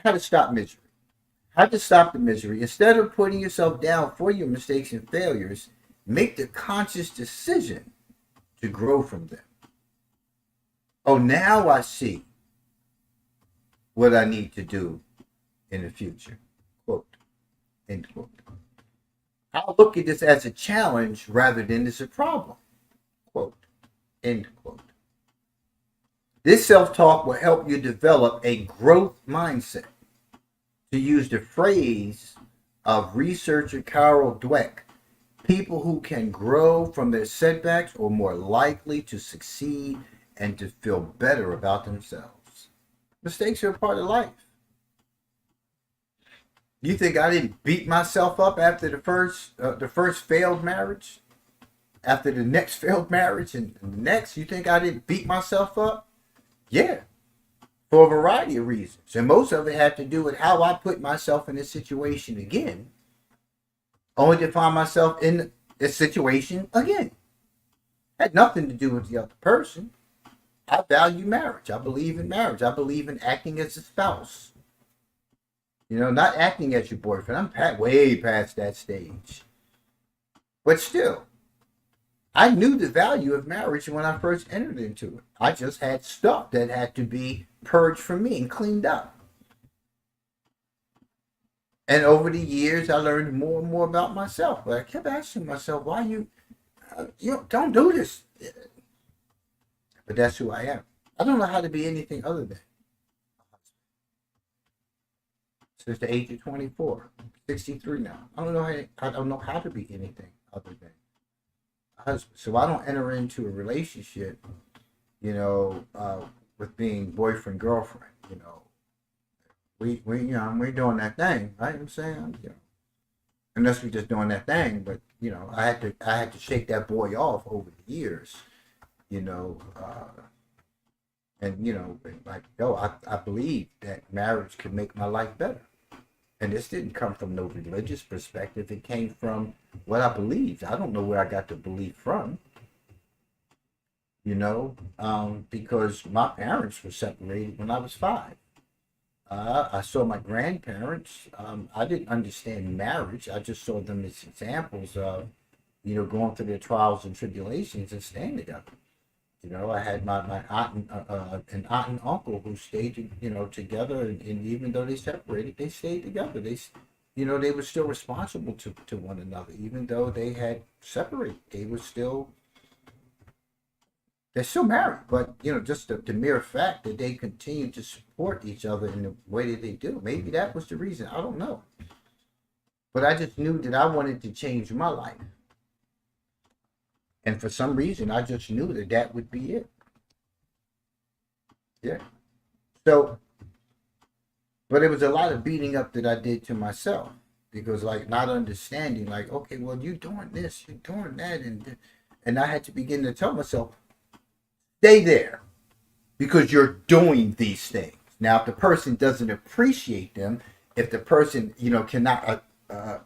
how to stop misery? How to stop the misery? Instead of putting yourself down for your mistakes and failures, make the conscious decision to grow from them. Oh, now I see what I need to do in the future. Quote, end quote. I'll look at this as a challenge rather than as a problem. Quote, end quote. This self-talk will help you develop a growth mindset. To use the phrase of researcher Carol Dweck, People who can grow from their setbacks are more likely to succeed and to feel better about themselves. Mistakes are a part of life. You think I didn't beat myself up after the first failed marriage, after the next failed marriage, and the next? You think I didn't beat myself up? Yeah, for a variety of reasons, and most of it had to do with how I put myself in this situation again, only to find myself in this situation again. Had nothing to do with the other person. I value marriage. I believe in marriage. I believe in acting as a spouse. You know, not acting as your boyfriend. I'm way past that stage. But still, I knew the value of marriage when I first entered into it. I just had stuff that had to be purged from me and cleaned up. And over the years, I learned more and more about myself. But I kept asking myself, why you don't do this. But that's who I am. I don't know how to be anything other than. Since the age of 24, 63 now. I don't know how to be anything other than a husband. So I don't enter into a relationship, with being boyfriend girlfriend. We're doing that thing, right? I'm saying, unless we're just doing that thing. But I had to shake that boy off over the years, I believe that marriage can make my life better. And this didn't come from no religious perspective. It came from what I believed. I don't know where I got the belief from, because my parents were separated when I was 5. I saw my grandparents. I didn't understand marriage. I just saw them as examples of, going through their trials and tribulations and staying together. I had my aunt and aunt and uncle who stayed, together, and even though they separated, they stayed together. They were still responsible to one another, even though they had separated. They're still married, but just the mere fact that they continue to support each other in the way that they do, maybe that was the reason. I don't know, but I just knew that I wanted to change my life. And for some reason, I just knew that would be it. Yeah. So, but it was a lot of beating up that I did to myself because, like, not understanding, like, okay, well, you're doing this, you're doing that, and I had to begin to tell myself, stay there because you're doing these things. Now, if the person doesn't appreciate them, if the person, cannot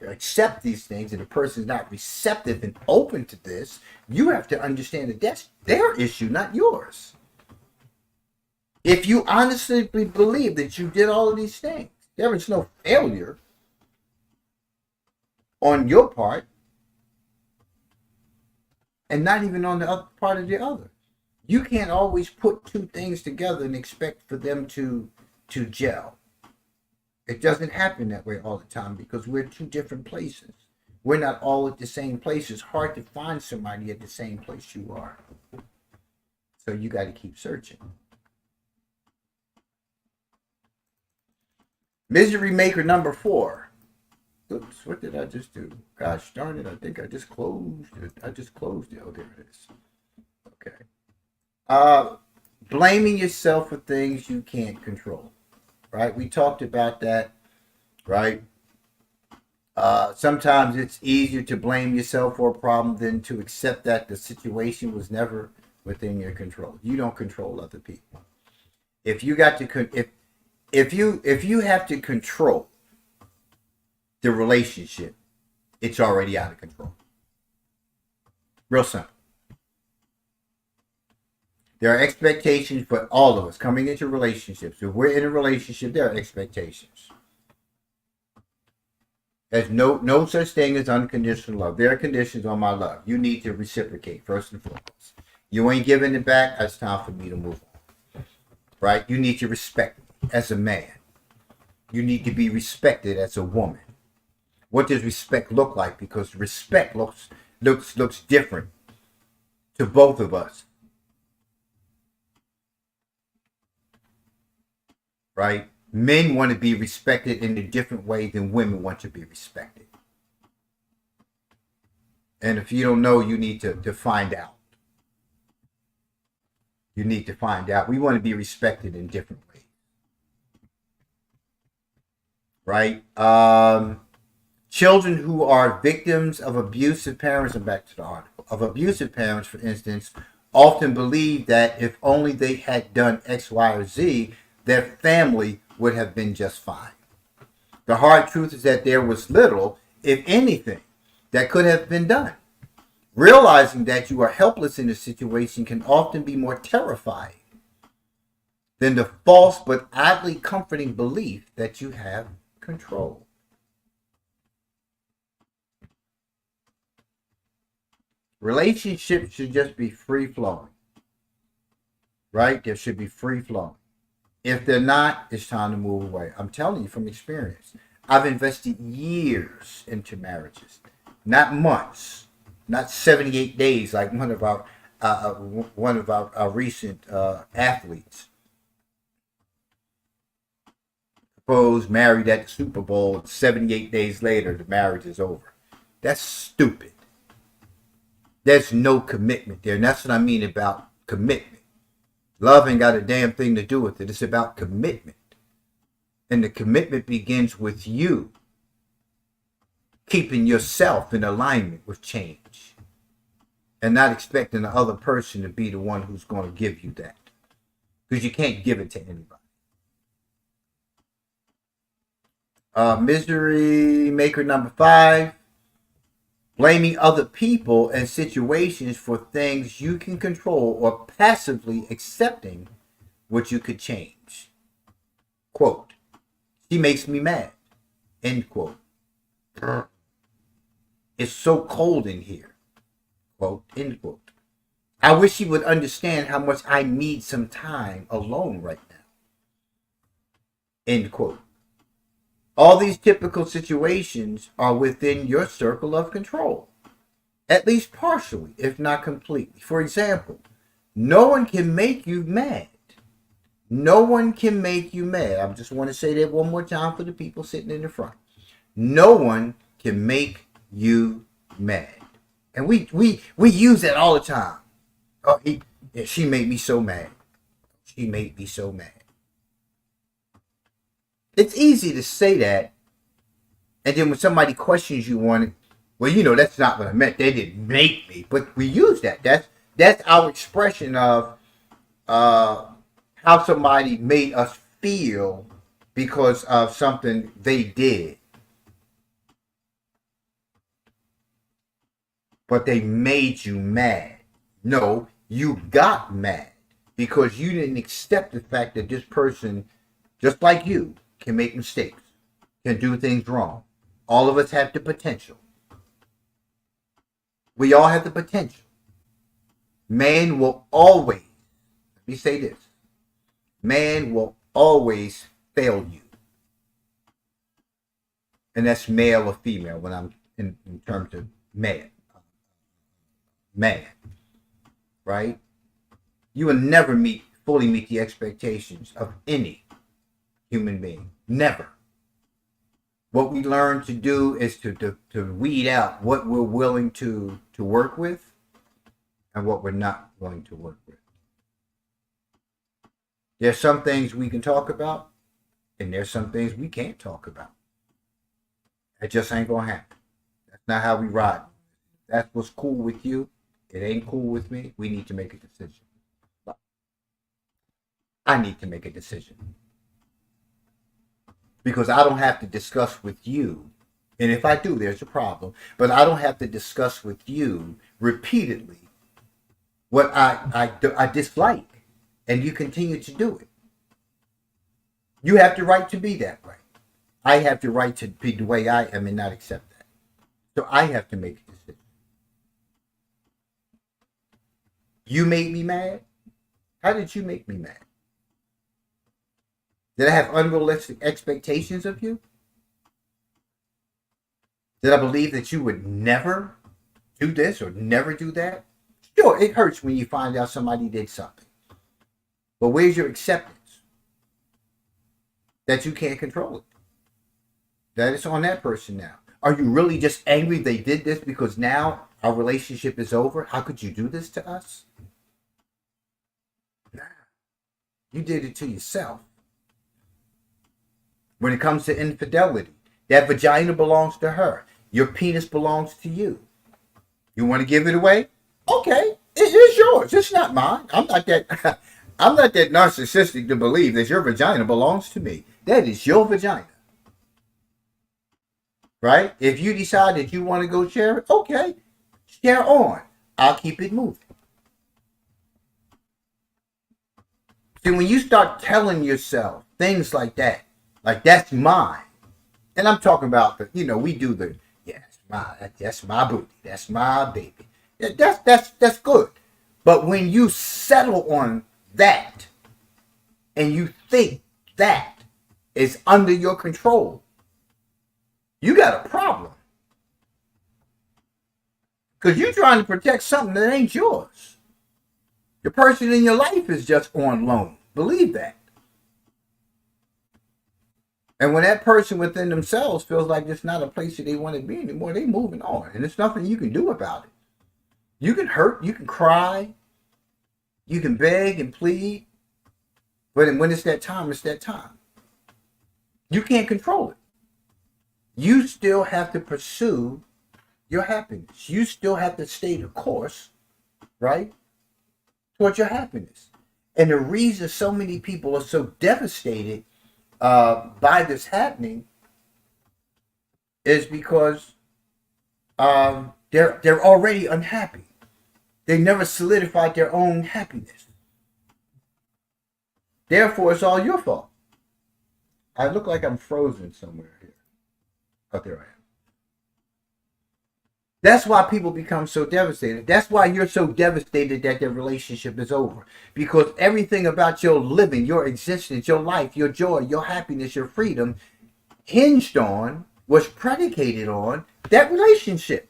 accept these things, and the person is not receptive and open to this, you have to understand that that's their issue, not yours. If you honestly believe that you did all of these things, there is no failure on your part, and not even on the other part of the other. You can't always put two things together and expect for them to gel. It doesn't happen that way all the time because we're two different places. We're not all at the same place. It's hard to find somebody at the same place you are. So you got to keep searching. Misery maker number 4. Oops, what did I just do? Gosh darn it, I think I just closed it. Oh, there it is. Okay. Blaming yourself for things you can't control. Right? We talked about that, right? Sometimes it's easier to blame yourself for a problem than to accept that the situation was never within your control. You don't control other people. If you got to, if you have to control the relationship, it's already out of control. Real simple. There are expectations for all of us coming into relationships. If we're in a relationship, there are expectations. There's no such thing as unconditional love. There are conditions on my love. You need to reciprocate first and foremost. You ain't giving it back. It's time for me to move on. Right? You need to respect me as a man. You need to be respected as a woman. What does respect look like? Because respect looks different to both of us. Right? Men want to be respected in a different way than women want to be respected. And if you don't know, you need to find out. You need to find out. We want to be respected in different ways, right? Children who are victims of abusive parents, and back to the article, of abusive parents, for instance, often believe that if only they had done X, Y, or Z, their family would have been just fine. The hard truth is that there was little, if anything, that could have been done. Realizing that you are helpless in a situation can often be more terrifying than the false but oddly comforting belief that you have control. Relationships should just be free flowing, right? There should be free flowing. If they're not, it's time to move away. I'm telling you from experience. I've invested years into marriages, not months, not 78 days like one of our recent athletes. Suppose married at the Super Bowl, 78 days later the marriage is over. That's stupid. There's no commitment there, and that's what I mean about commitment. Love ain't got a damn thing to do with it. It's about commitment. And the commitment begins with you keeping yourself in alignment with change and not expecting the other person to be the one who's going to give you that, because you can't give it to anybody. Misery maker number 5, blaming other people and situations for things you can control or passively accepting what you could change. Quote, she makes me mad. End quote. It's so cold in here. Quote, end quote. I wish she would understand how much I need some time alone right now. End quote. All these typical situations are within your circle of control, at least partially, if not completely. For example, no one can make you mad. No one can make you mad. I just want to say that one more time for the people sitting in the front. No one can make you mad. And we use that all the time. Oh, she made me so mad. She made me so mad. It's easy to say that, and then when somebody questions you on it, well, you know, that's not what I meant. They didn't make me. But we use that. That's our expression of how somebody made us feel because of something they did. But they made you mad. No, you got mad because you didn't accept the fact that this person, just like you, can make mistakes, can do things wrong. All of us have the potential. We all have the potential. Man will always, let me say this, man will always fail you. And that's male or female when I'm in terms of man. Man. Right? You will never fully meet the expectations of any human being. Never. What we learn to do is to weed out what we're willing to work with and what we're not willing to work with. There's some things we can talk about, and there's some things we can't talk about. It just ain't gonna happen. That's not how we ride. That's what's cool with you. It ain't cool with me. We need to make a decision. I need to make a decision. Because I don't have to discuss with you, and if I do, there's a problem, but I don't have to discuss with you repeatedly what I dislike, and you continue to do it. You have the right to be that way. I have the right to be the way I am and not accept that. So I have to make a decision. You made me mad? How did you make me mad? Did I have unrealistic expectations of you? Did I believe that you would never do this or never do that? Sure, it hurts when you find out somebody did something. But where's your acceptance? That you can't control it. That it's on that person now. Are you really just angry they did this because now our relationship is over? How could you do this to us? Nah, you did it to yourself. When it comes to infidelity, that vagina belongs to her. Your penis belongs to you. You want to give it away? Okay, it is yours. It's not mine. I'm not that. I'm not that narcissistic to believe that your vagina belongs to me. That is your vagina, right? If you decide that you want to go share it, okay, share on. I'll keep it moving. See, when you start telling yourself things like that's mine, and I'm talking about we do the that's my booty, that's my baby. That's good. But when you settle on that and you think that is under your control, you got a problem. Because you're trying to protect something that ain't yours. The person in your life is just on loan. Believe that. And when that person within themselves feels like it's not a place that they want to be anymore, they moving on. And there's nothing you can do about it. You can hurt, you can cry, you can beg and plead. But when it's that time, it's that time. You can't control it. You still have to pursue your happiness. You still have to stay the course, right, towards your happiness. And the reason so many people are so devastated by this happening is because they're already unhappy. They never solidified their own happiness. Therefore, it's all your fault. I look like I'm frozen somewhere here. Oh, there I am. That's why people become so devastated. That's why you're so devastated that their relationship is over. Because everything about your living, your existence, your life, your joy, your happiness, your freedom hinged on, was predicated on that relationship.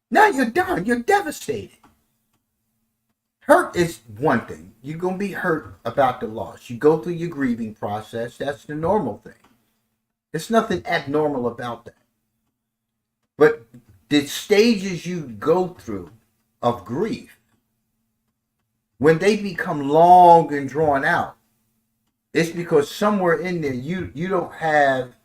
Now you're done. You're devastated. Hurt is one thing. You're going to be hurt about the loss. You go through your grieving process. That's the normal thing. There's nothing abnormal about that. But the stages you go through of grief, when they become long and drawn out, it's because somewhere in there you don't have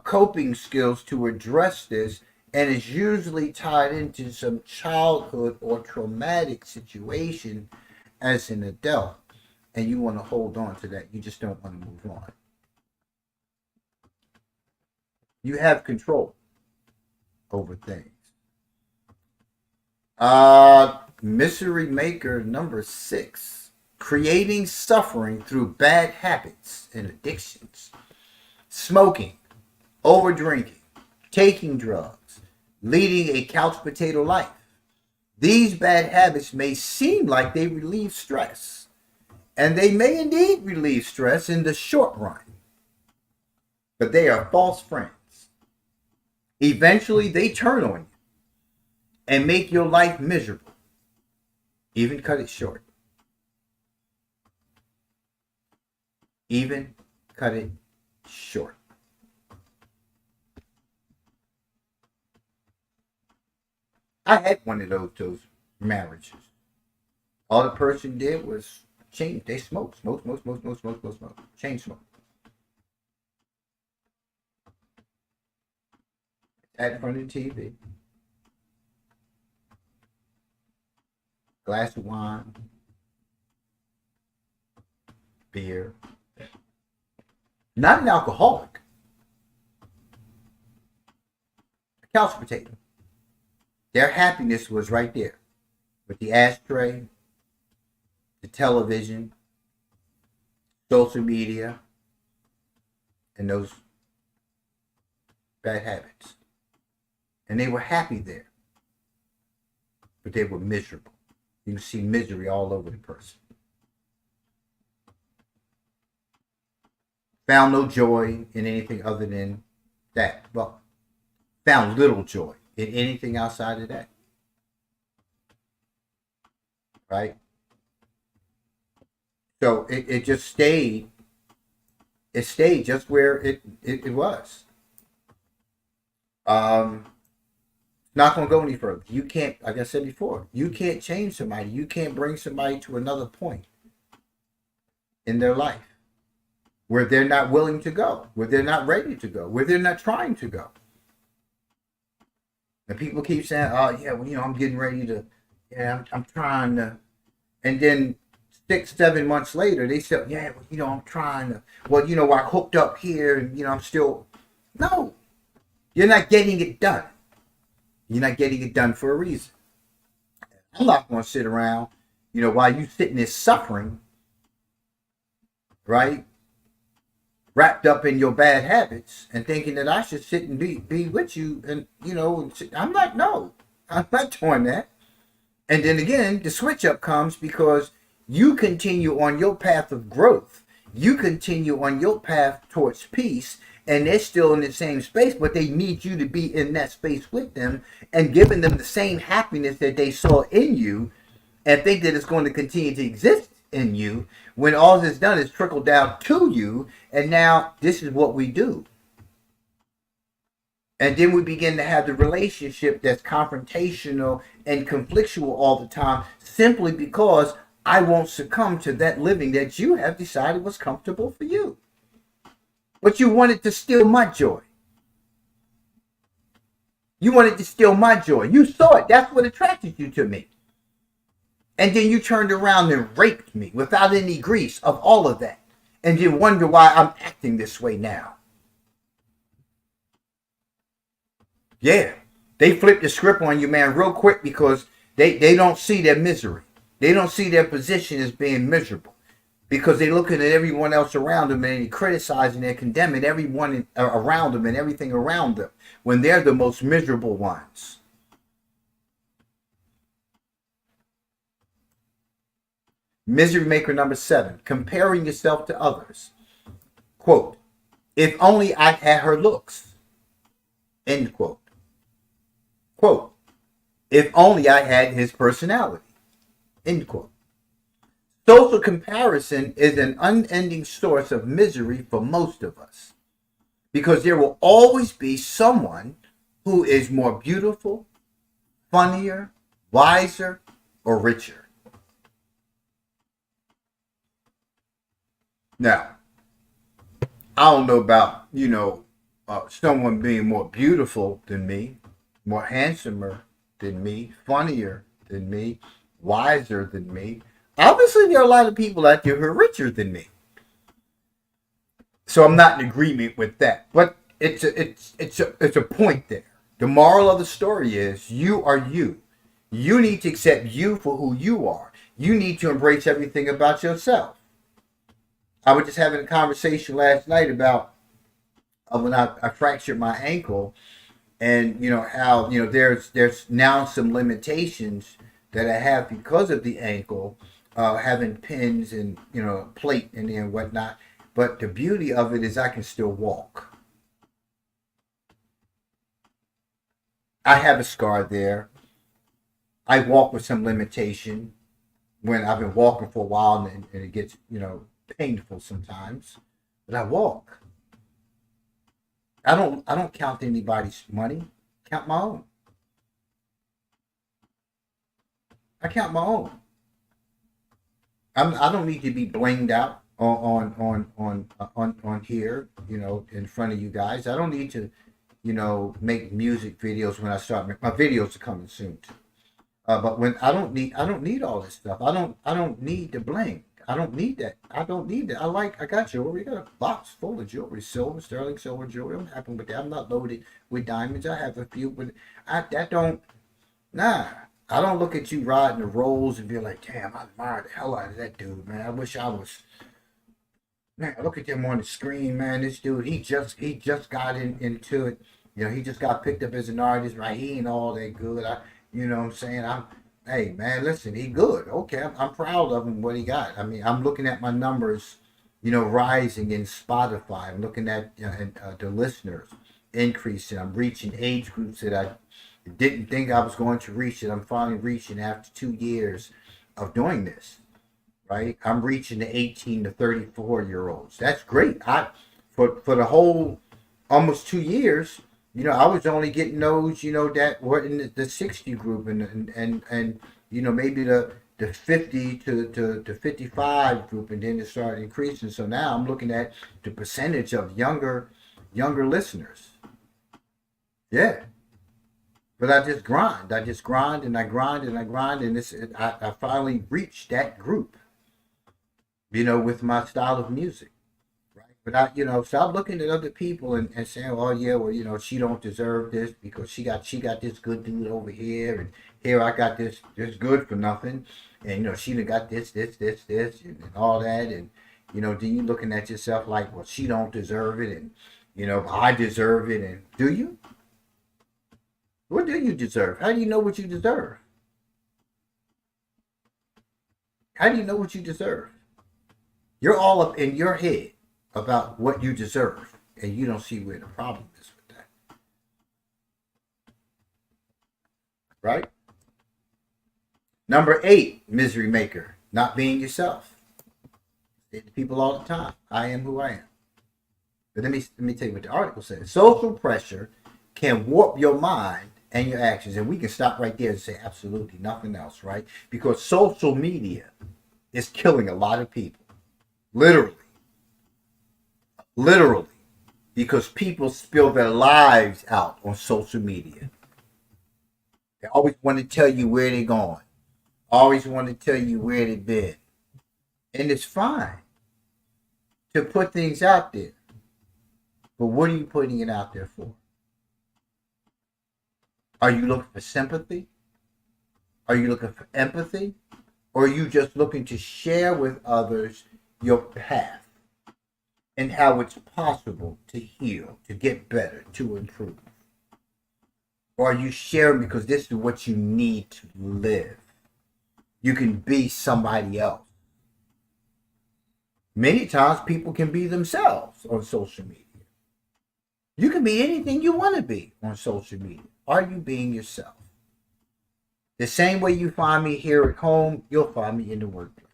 coping skills to address this, and it's usually tied into some childhood or traumatic situation as an adult, and you want to hold on to that. You just don't want to move on. You have control over things. Misery maker number 6. Creating suffering through bad habits and addictions. Smoking, over drinking, taking drugs, leading a couch potato life. These bad habits may seem like they relieve stress, and they may indeed relieve stress in the short run, but they are false friends. Eventually, they turn on you and make your life miserable. Even cut it short. Even cut it short. I had one of those marriages. All the person did was change. They smoke. Chain smoke. At front of the TV. Glass of wine. Beer. Not an alcoholic. A couch potato. Their happiness was right there. With the ashtray, the television, social media, and those bad habits. And they were happy there. But they were miserable. You can see misery all over the person. Found no joy in anything other than that. Well, found little joy in anything outside of that. Right? So it just stayed. It stayed just where it was. Um, not going to go any further. You can't, like I said before, you can't change somebody. You can't bring somebody to another point in their life where they're not willing to go, where they're not ready to go, where they're not trying to go. And people keep saying, "Oh yeah, well, I'm getting ready to, yeah, I'm trying to," and then 6, 7 months later, they say, "Yeah, well, I'm trying to. Well, I hooked up here, and I'm still." No, you're not getting it done. You're not getting it done for a reason. I'm not going to sit around, while you sitting there suffering, right, wrapped up in your bad habits, and thinking that I should sit and be with you, and I'm not. No, I'm not doing that. And then again, the switch up comes because you continue on your path of growth. You continue on your path towards peace, and they're still in the same space, but they need you to be in that space with them and giving them the same happiness that they saw in you and think that it's going to continue to exist in you when all that's done is trickle down to you. And now this is what we do. And then we begin to have the relationship that's confrontational and conflictual all the time simply because I won't succumb to that living that you have decided was comfortable for you. But you wanted to steal my joy. You wanted to steal my joy. You saw it. That's what attracted you to me. And then you turned around and raped me without any grease of all of that. And you wonder why I'm acting this way now. Yeah, they flip the script on you, man, real quick because they don't see their misery. They don't see their position as being miserable because they're looking at everyone else around them and they're criticizing and condemning everyone around them and everything around them when they're the most miserable ones. Misery maker number 7, comparing yourself to others. Quote, if only I had her looks. End quote. Quote, if only I had his personality. End quote. Social comparison is an unending source of misery for most of us because there will always be someone who is more beautiful, funnier, wiser, or richer. Now, I don't know about, someone being more beautiful than me, more handsomer than me, funnier than me, wiser than me. Obviously, there are a lot of people out there who are richer than me. So I'm not in agreement with that. But it's a point there. The moral of the story is you are you. You need to accept you for who you are. You need to embrace everything about yourself. I was just having a conversation last night about when I fractured my ankle, and how there's now some limitations that I have because of the ankle, having pins and plate in there and whatnot. But the beauty of it is I can still walk. I have a scar there. I walk with some limitation when I've been walking for a while and it gets painful sometimes, but I walk. I don't count anybody's money. Count my own. I count my own. I don't need to be blinged out on here, in front of you guys. I don't need to, make music videos when I start. My videos are coming soon too. But when I don't need all this stuff. I don't need the bling. I don't need that. I don't need that. I got jewelry. I got a box full of jewelry, silver, sterling silver jewelry. I'm happy with that. I'm not loaded with diamonds. I have a few, but nah. I don't look at you riding the rolls and be like, damn, I admire the hell out of that dude, man. I wish I was. Man, look at him on the screen, man. This dude, he just got into it. He just got picked up as an artist, right? He ain't all that good. What I'm saying? Hey, man, listen, he good. Okay, I'm proud of him, what he got. I mean, I'm looking at my numbers, rising in Spotify. I'm looking at the listeners increasing. I'm reaching age groups that I didn't think I was going to reach, that I'm finally reaching after 2 years of doing this, right? I'm reaching the 18 to 34-year-olds. That's great. For the whole almost 2 years, I was only getting those, that were in the 60 group and maybe the 50 to 55 group, and then it started increasing. So now I'm looking at the percentage of younger listeners. Yeah. But I just grind. I just grind and I grind and I grind, and I finally reached that group, with my style of music. Right. But stop looking at other people and saying, oh yeah, well, she don't deserve this because she got this good dude over here, and here I got this good for nothing, and she done got this, and all that, and then you looking at yourself like, well, she don't deserve it, and I deserve it, and do you? What do you deserve? How do you know what you deserve? How do you know what you deserve? You're all up in your head about what you deserve, and you don't see where the problem is with that. Right? Number 8, misery maker, not being yourself. Say to people all the time, I am who I am. But let me tell you what the article says. Social pressure can warp your mind and your actions. And we can stop right there and say absolutely nothing else, right? Because social media is killing a lot of people. Literally. Literally. Because people spill their lives out on social media. They always want to tell you where they're going. Always want to tell you where they've been. And it's fine to put things out there. But what are you putting it out there for? Are you looking for sympathy? Are you looking for empathy? Or are you just looking to share with others your path and how it's possible to heal, to get better, to improve? Or are you sharing because this is what you need to live? You can be somebody else. Many times people can be themselves on social media. You can be anything you want to be on social media. Are you being yourself? The same way you find me here at home, you'll find me in the workplace.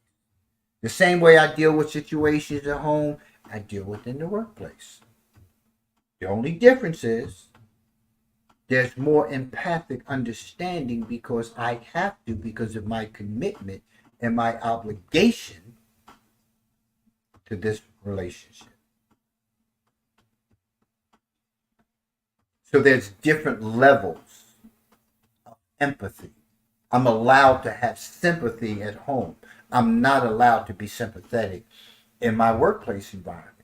The same way I deal with situations at home, I deal with in the workplace. The only difference is there's more empathic understanding because I have to, because of my commitment and my obligation to this relationship. So there's different levels of empathy. I'm allowed to have sympathy at home. I'm not allowed to be sympathetic in my workplace environment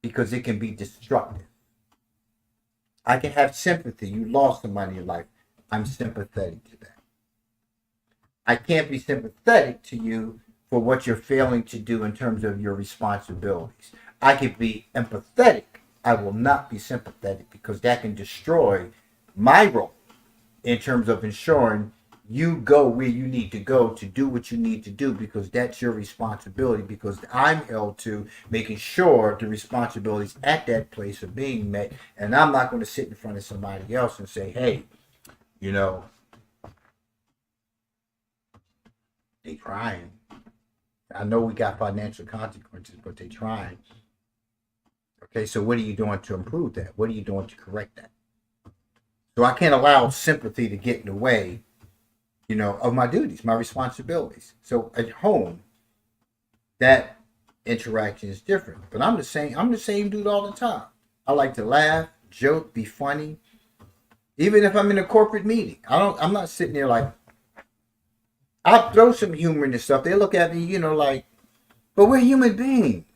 because it can be destructive. I can have sympathy. You lost somebody in your life. I'm sympathetic to that. I can't be sympathetic to you for what you're failing to do in terms of your responsibilities. I can be empathetic. I will not be sympathetic because that can destroy my role in terms of ensuring you go where you need to go to do what you need to do because that's your responsibility, because I'm held to making sure the responsibilities at that place are being met, and I'm not going to sit in front of somebody else and say, hey, they trying. I know we got financial consequences, but they trying. Okay, so what are you doing to improve that? What are you doing to correct that? So I can't allow sympathy to get in the way, of my duties, my responsibilities. So at home, that interaction is different. But I'm the same dude all the time. I like to laugh, joke, be funny. Even if I'm in a corporate meeting, I'm not sitting there like, I'll throw some humor in this stuff. They look at me, like, but we're human beings.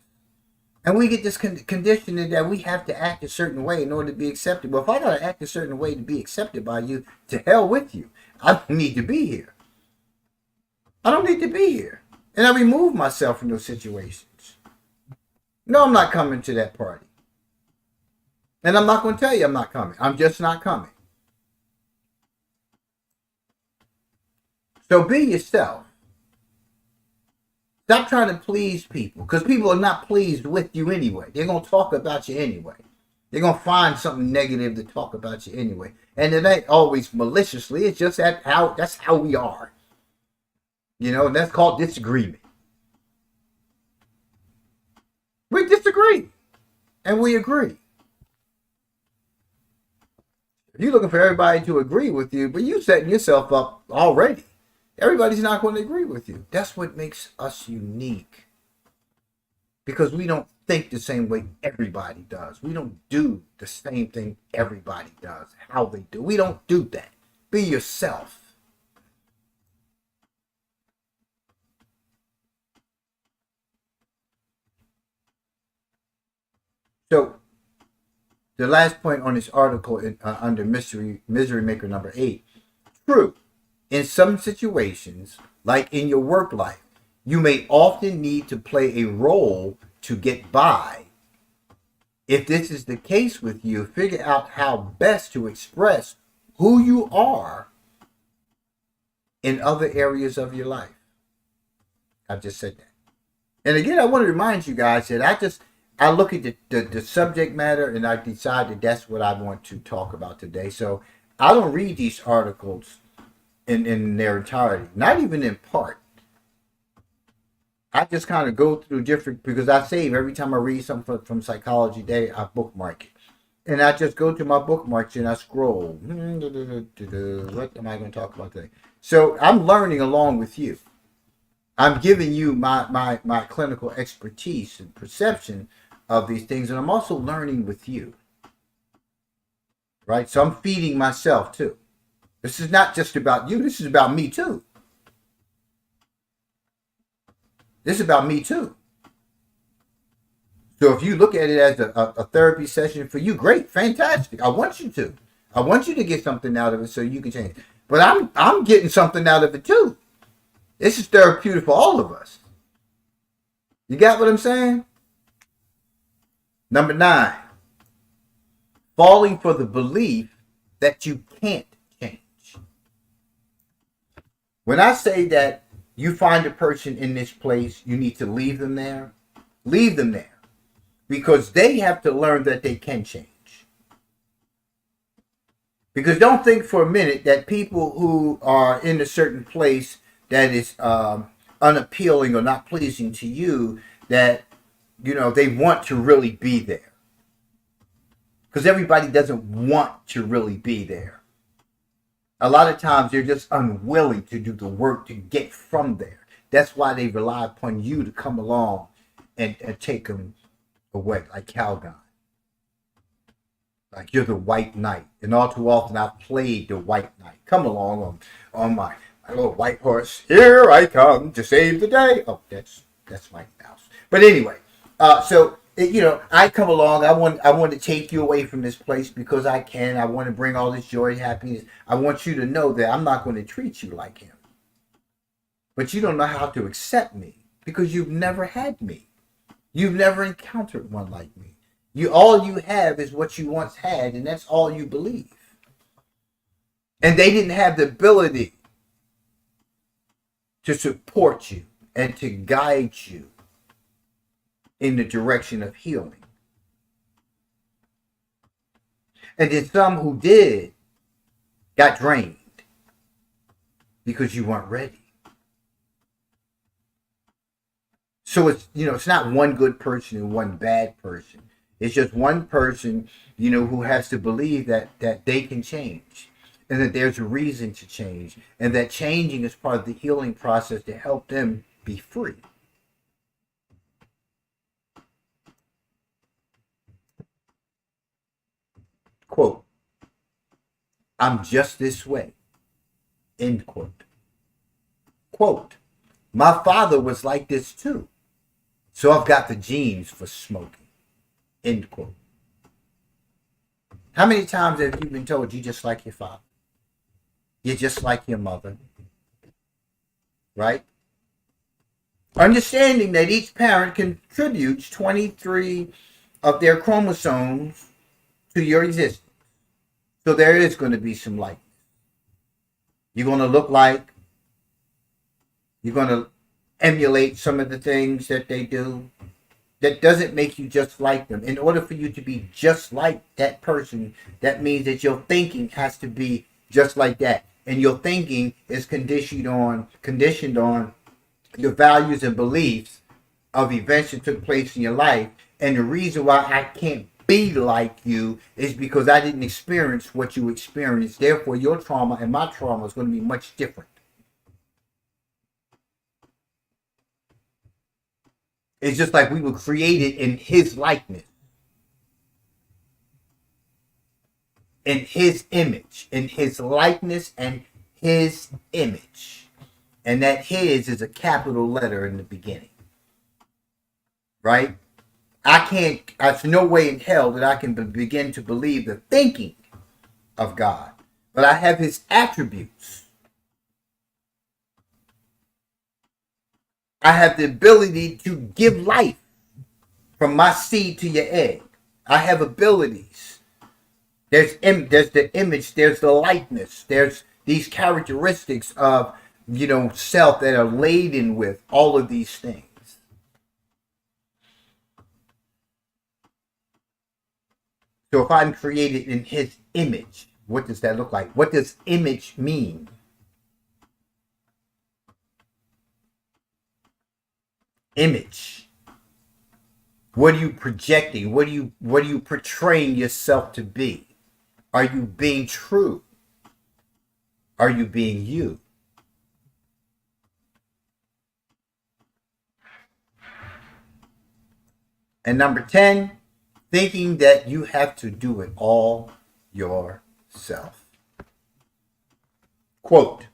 And we get this conditioning that we have to act a certain way in order to be accepted. Well, if I got to act a certain way to be accepted by you, to hell with you. I don't need to be here. I don't need to be here. And I remove myself from those situations. No, I'm not coming to that party. And I'm not going to tell you I'm not coming. I'm just not coming. So be yourself. Stop trying to please people, because people are not pleased with you anyway. They're going to talk about you anyway. They're going to find something negative to talk about you anyway. And it ain't always maliciously. It's just that's how we are. That's called disagreement. We disagree. And we agree. If you're looking for everybody to agree with you, but you're setting yourself up already. Everybody's not going to agree with you. That's what makes us unique. Because we don't think the same way everybody does. We don't do the same thing everybody does, how they do. We don't do that. Be yourself. So, the last point on this article under Misery Maker number 8. True. In some situations, like in your work life, you may often need to play a role to get by. If this is the case with you, figure out how best to express who you are in other areas of your life. I just said that. And again, I want to remind you guys that I look at the subject matter and I decide that that's what I want to talk about today. So I don't read these articles in their entirety, not even in part. I just kind of go through different, because I save every time I read something from Psychology Day, I bookmark it. And I just go to my bookmarks and I scroll. What am I going to talk about today? So I'm learning along with you. I'm giving you my clinical expertise and perception of these things, and I'm also learning with you. Right? So I'm feeding myself too. This is not just about you, this is about me too. This is about me too. So if you look at it as a therapy session for you, great, fantastic. I want you to. I want you to get something out of it so you can change. But I'm getting something out of it too. This is therapeutic for all of us. You got what I'm saying? Number 9. Falling for the belief that you can't change. When I say that you find a person in this place, you need to leave them there. Leave them there. Because they have to learn that they can change. Because don't think for a minute that people who are in a certain place that is unappealing or not pleasing to you, that, they want to really be there. Because everybody doesn't want to really be there. A lot of times they're just unwilling to do the work to get from there. That's why they rely upon you to come along and take them away, like Calgon. Like you're the white knight. And all too often I've played the white knight. Come along on my little white horse. Here I come to save the day. Oh, that's Mike Mouse. But anyway, I come along. I want to take you away from this place because I can. I want to bring all this joy and happiness. I want you to know that I'm not going to treat you like him. But you don't know how to accept me because you've never had me. You've never encountered one like me. All you have is what you once had, and that's all you believe. And they didn't have the ability to support you and to guide you in the direction of healing. And then some who did got drained because you weren't ready. So it's not one good person and one bad person. It's just one person, who has to believe that they can change and that there's a reason to change and that changing is part of the healing process to help them be free. Quote, I'm just this way. End quote. Quote, my father was like this too. So I've got the genes for smoking. End quote. How many times have you been told you just like your father? You're just like your mother. Right? Understanding that each parent contributes 23 of their chromosomes to your existence. So there is going to be some likeness. You're going to look like, you're going to emulate some of the things that they do. That doesn't make you just like them. In order for you to be just like that person, that means that your thinking has to be just like that. And your thinking is conditioned on your values and beliefs of events that took place in your life. And the reason why I can't be like you is because I didn't experience what you experienced. Therefore, your trauma and my trauma is going to be much different. It's just like we were created in his likeness, in his image, in his likeness and his image. And that his is a capital letter in the beginning. Right? There's no way in hell that I can begin to believe the thinking of God. But I have his attributes. I have the ability to give life from my seed to your egg. I have abilities. There's the image, there's the likeness, there's these characteristics of, self that are laden with all of these things. So if I'm created in his image, what does that look like? What does image mean? Image. What are you projecting? What are you portraying yourself to be? Are you being true? Are you being you? And number 10, thinking that you have to do it all yourself. Quote,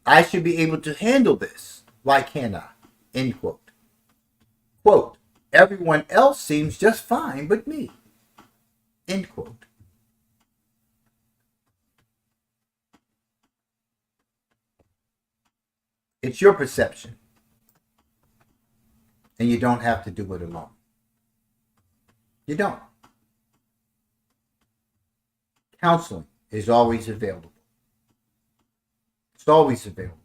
I should be able to handle this. Why can't I? End quote. Quote, everyone else seems just fine but me. End quote. It's your perception. And you don't have to do it alone. You don't. Counseling is always available. It's always available.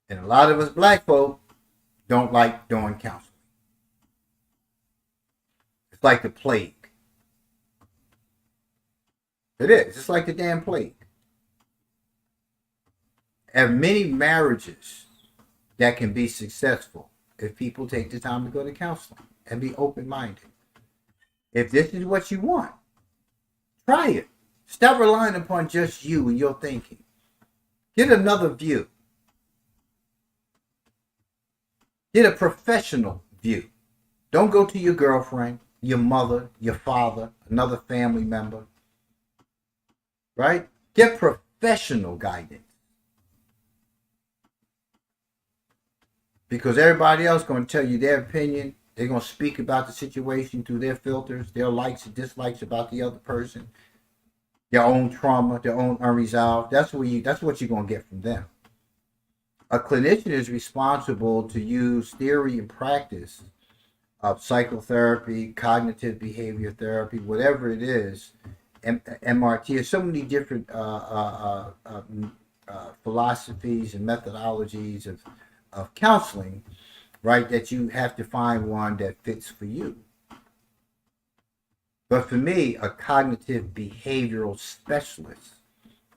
And a lot of us black folk don't like doing counseling. It's like the plague. It is. It's like the damn plague. And many marriages that can be successful if people take the time to go to counseling and be open-minded. If this is what you want, try it. Stop relying upon just you and your thinking. Get another view. Get a professional view. Don't go to your girlfriend, your mother, your father, another family member. Right? Get professional guidance. Because everybody else is going to tell you their opinion. They're going to speak about the situation through their filters, their likes and dislikes about the other person, their own trauma, their own unresolved. That's what you're going to get from them. A clinician is responsible to use theory and practice of psychotherapy, cognitive behavior therapy, whatever it is, MRT. There's so many different philosophies and methodologies of counseling, right, that you have to find one that fits for you. But for me, a cognitive behavioral specialist,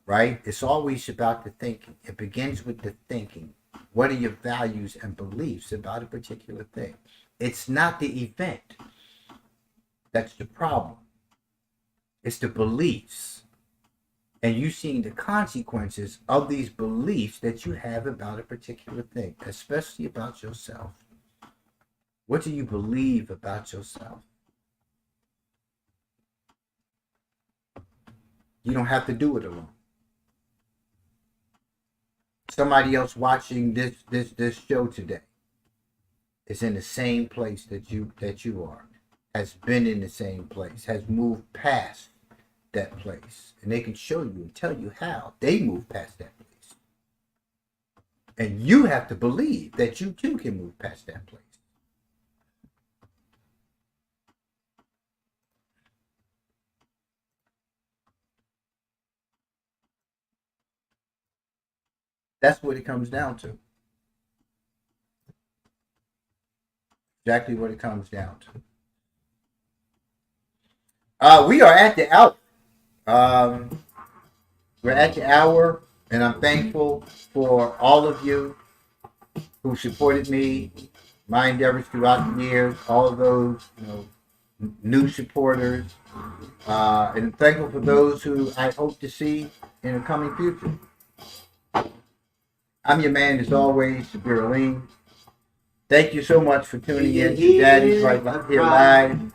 right, it's always about the thinking. It begins with the thinking. What are your values and beliefs about a particular thing? It's not the event that's the problem. It's the beliefs. And you seeing the consequences of these beliefs that you have about a particular thing, especially about yourself. What do you believe about yourself? You don't have to do it alone. Somebody else watching this show today is in the same place that you are, has been in the same place, has moved past that place, and they can show you and tell you how they move past that place. And you have to believe that you too can move past that place. That's what it comes down to. Exactly what it comes down to. We are at the hour. We're at the hour, and I'm thankful for all of you who supported me my endeavors throughout the years, all of those, new supporters, and thankful for those who I hope to see in the coming future. I'm your man, as always, Sabir Alim. Thank you so much for tuning in to Daddy's Right Here Live.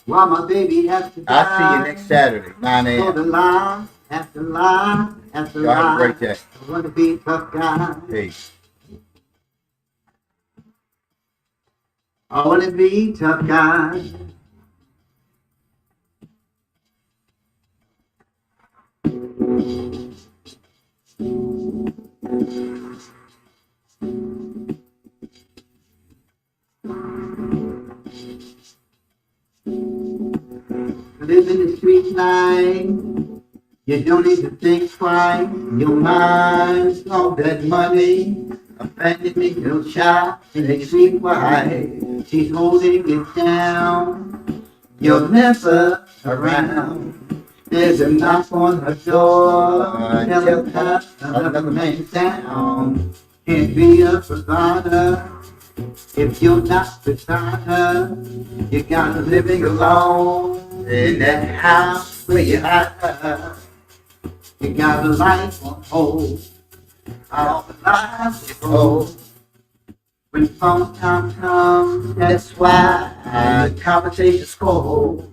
Why my baby has to die. I'll see you next Saturday, 9 a.m. For the lie, after lie, after Y'all have a lie. great day. I want to be a tough guy. Peace. I want to be a tough guy. Live in the street life, you don't need to think twice. Your mind's all that money, abandoned your child in a street wife. She's holding it down, you're never around. There's a knock on her door, tell her another man's down. Can't be a provider if you're not beside her. You gotta living alone in that house where you had her. You got a life on hold, all the lives you hold. When phone time comes, that's why the conversation's cold.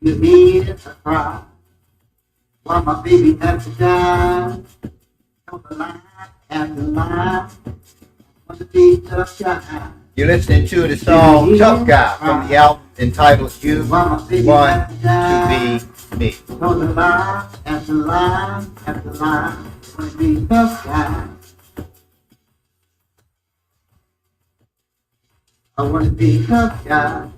You need it to cry, why my baby had to die. Don't lie after lie, want to be a tough guy. You're listening to the song Tough Guy from the album entitled You Want to Be Me. Don't lie after lie after lie, want to be a tough guy. I want to be a tough guy.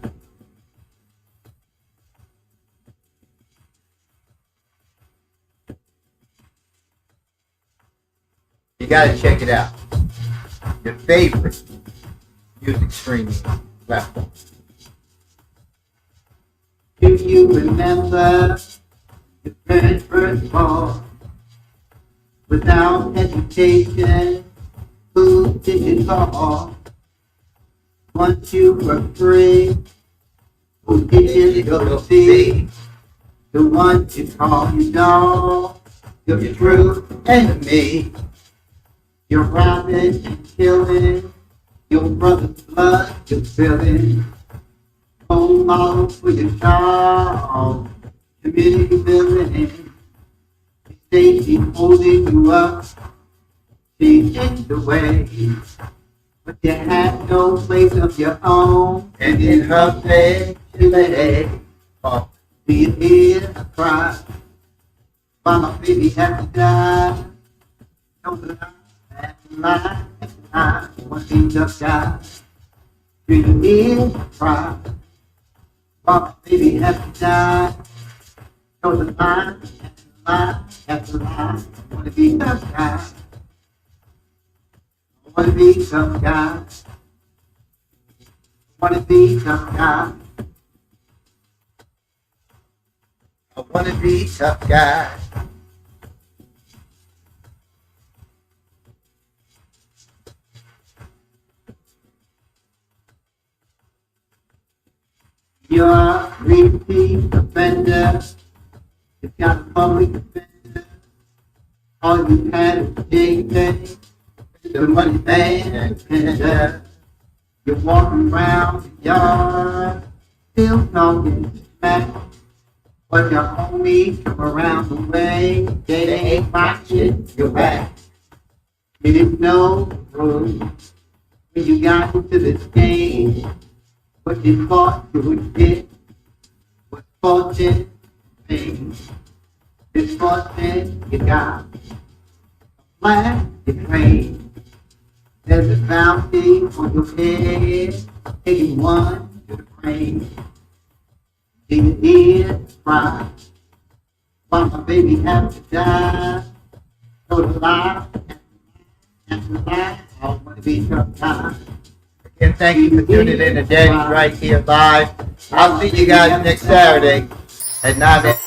You gotta check it out. Your favorite music streaming platform. Do you remember your very first ball? Without hesitation, who did you call? Once you were free, who did you go see? The one you call your dog, your true enemy. You're robbing and killing, your brother's blood you're spilling. Role model for your child, community building. She say she's holding you up, she's in the way. But you had no place of your own, and in her bed she lay. Do you hear her cry? Why my baby had to die? Don't lie, lie, I want to be just guy. Do you hear her cry? Why my baby had to die? Don't lie, after lie, I want to be just guy. I want to be some guy. I want to be some guy. I want to be a tough guy. You're a repeat offender. You got a public defender. All you had is JJ, the money man and tender. You're walking around the yard, still talking smack. But your homies come around the way, they ain't watching your back. You didn't know the rules when you got into this game. What you thought you would get was fortune and this fortune you got. Flag is rain. There's a bounty on your head, taking one to the brain. Do you hear the cry? Why my baby had to die? So the lie, and the lie, I want to be tough guy. Again, thank you for tuning in to Daddy's Right Here Live. I'll see you guys next Saturday at 9 a.m.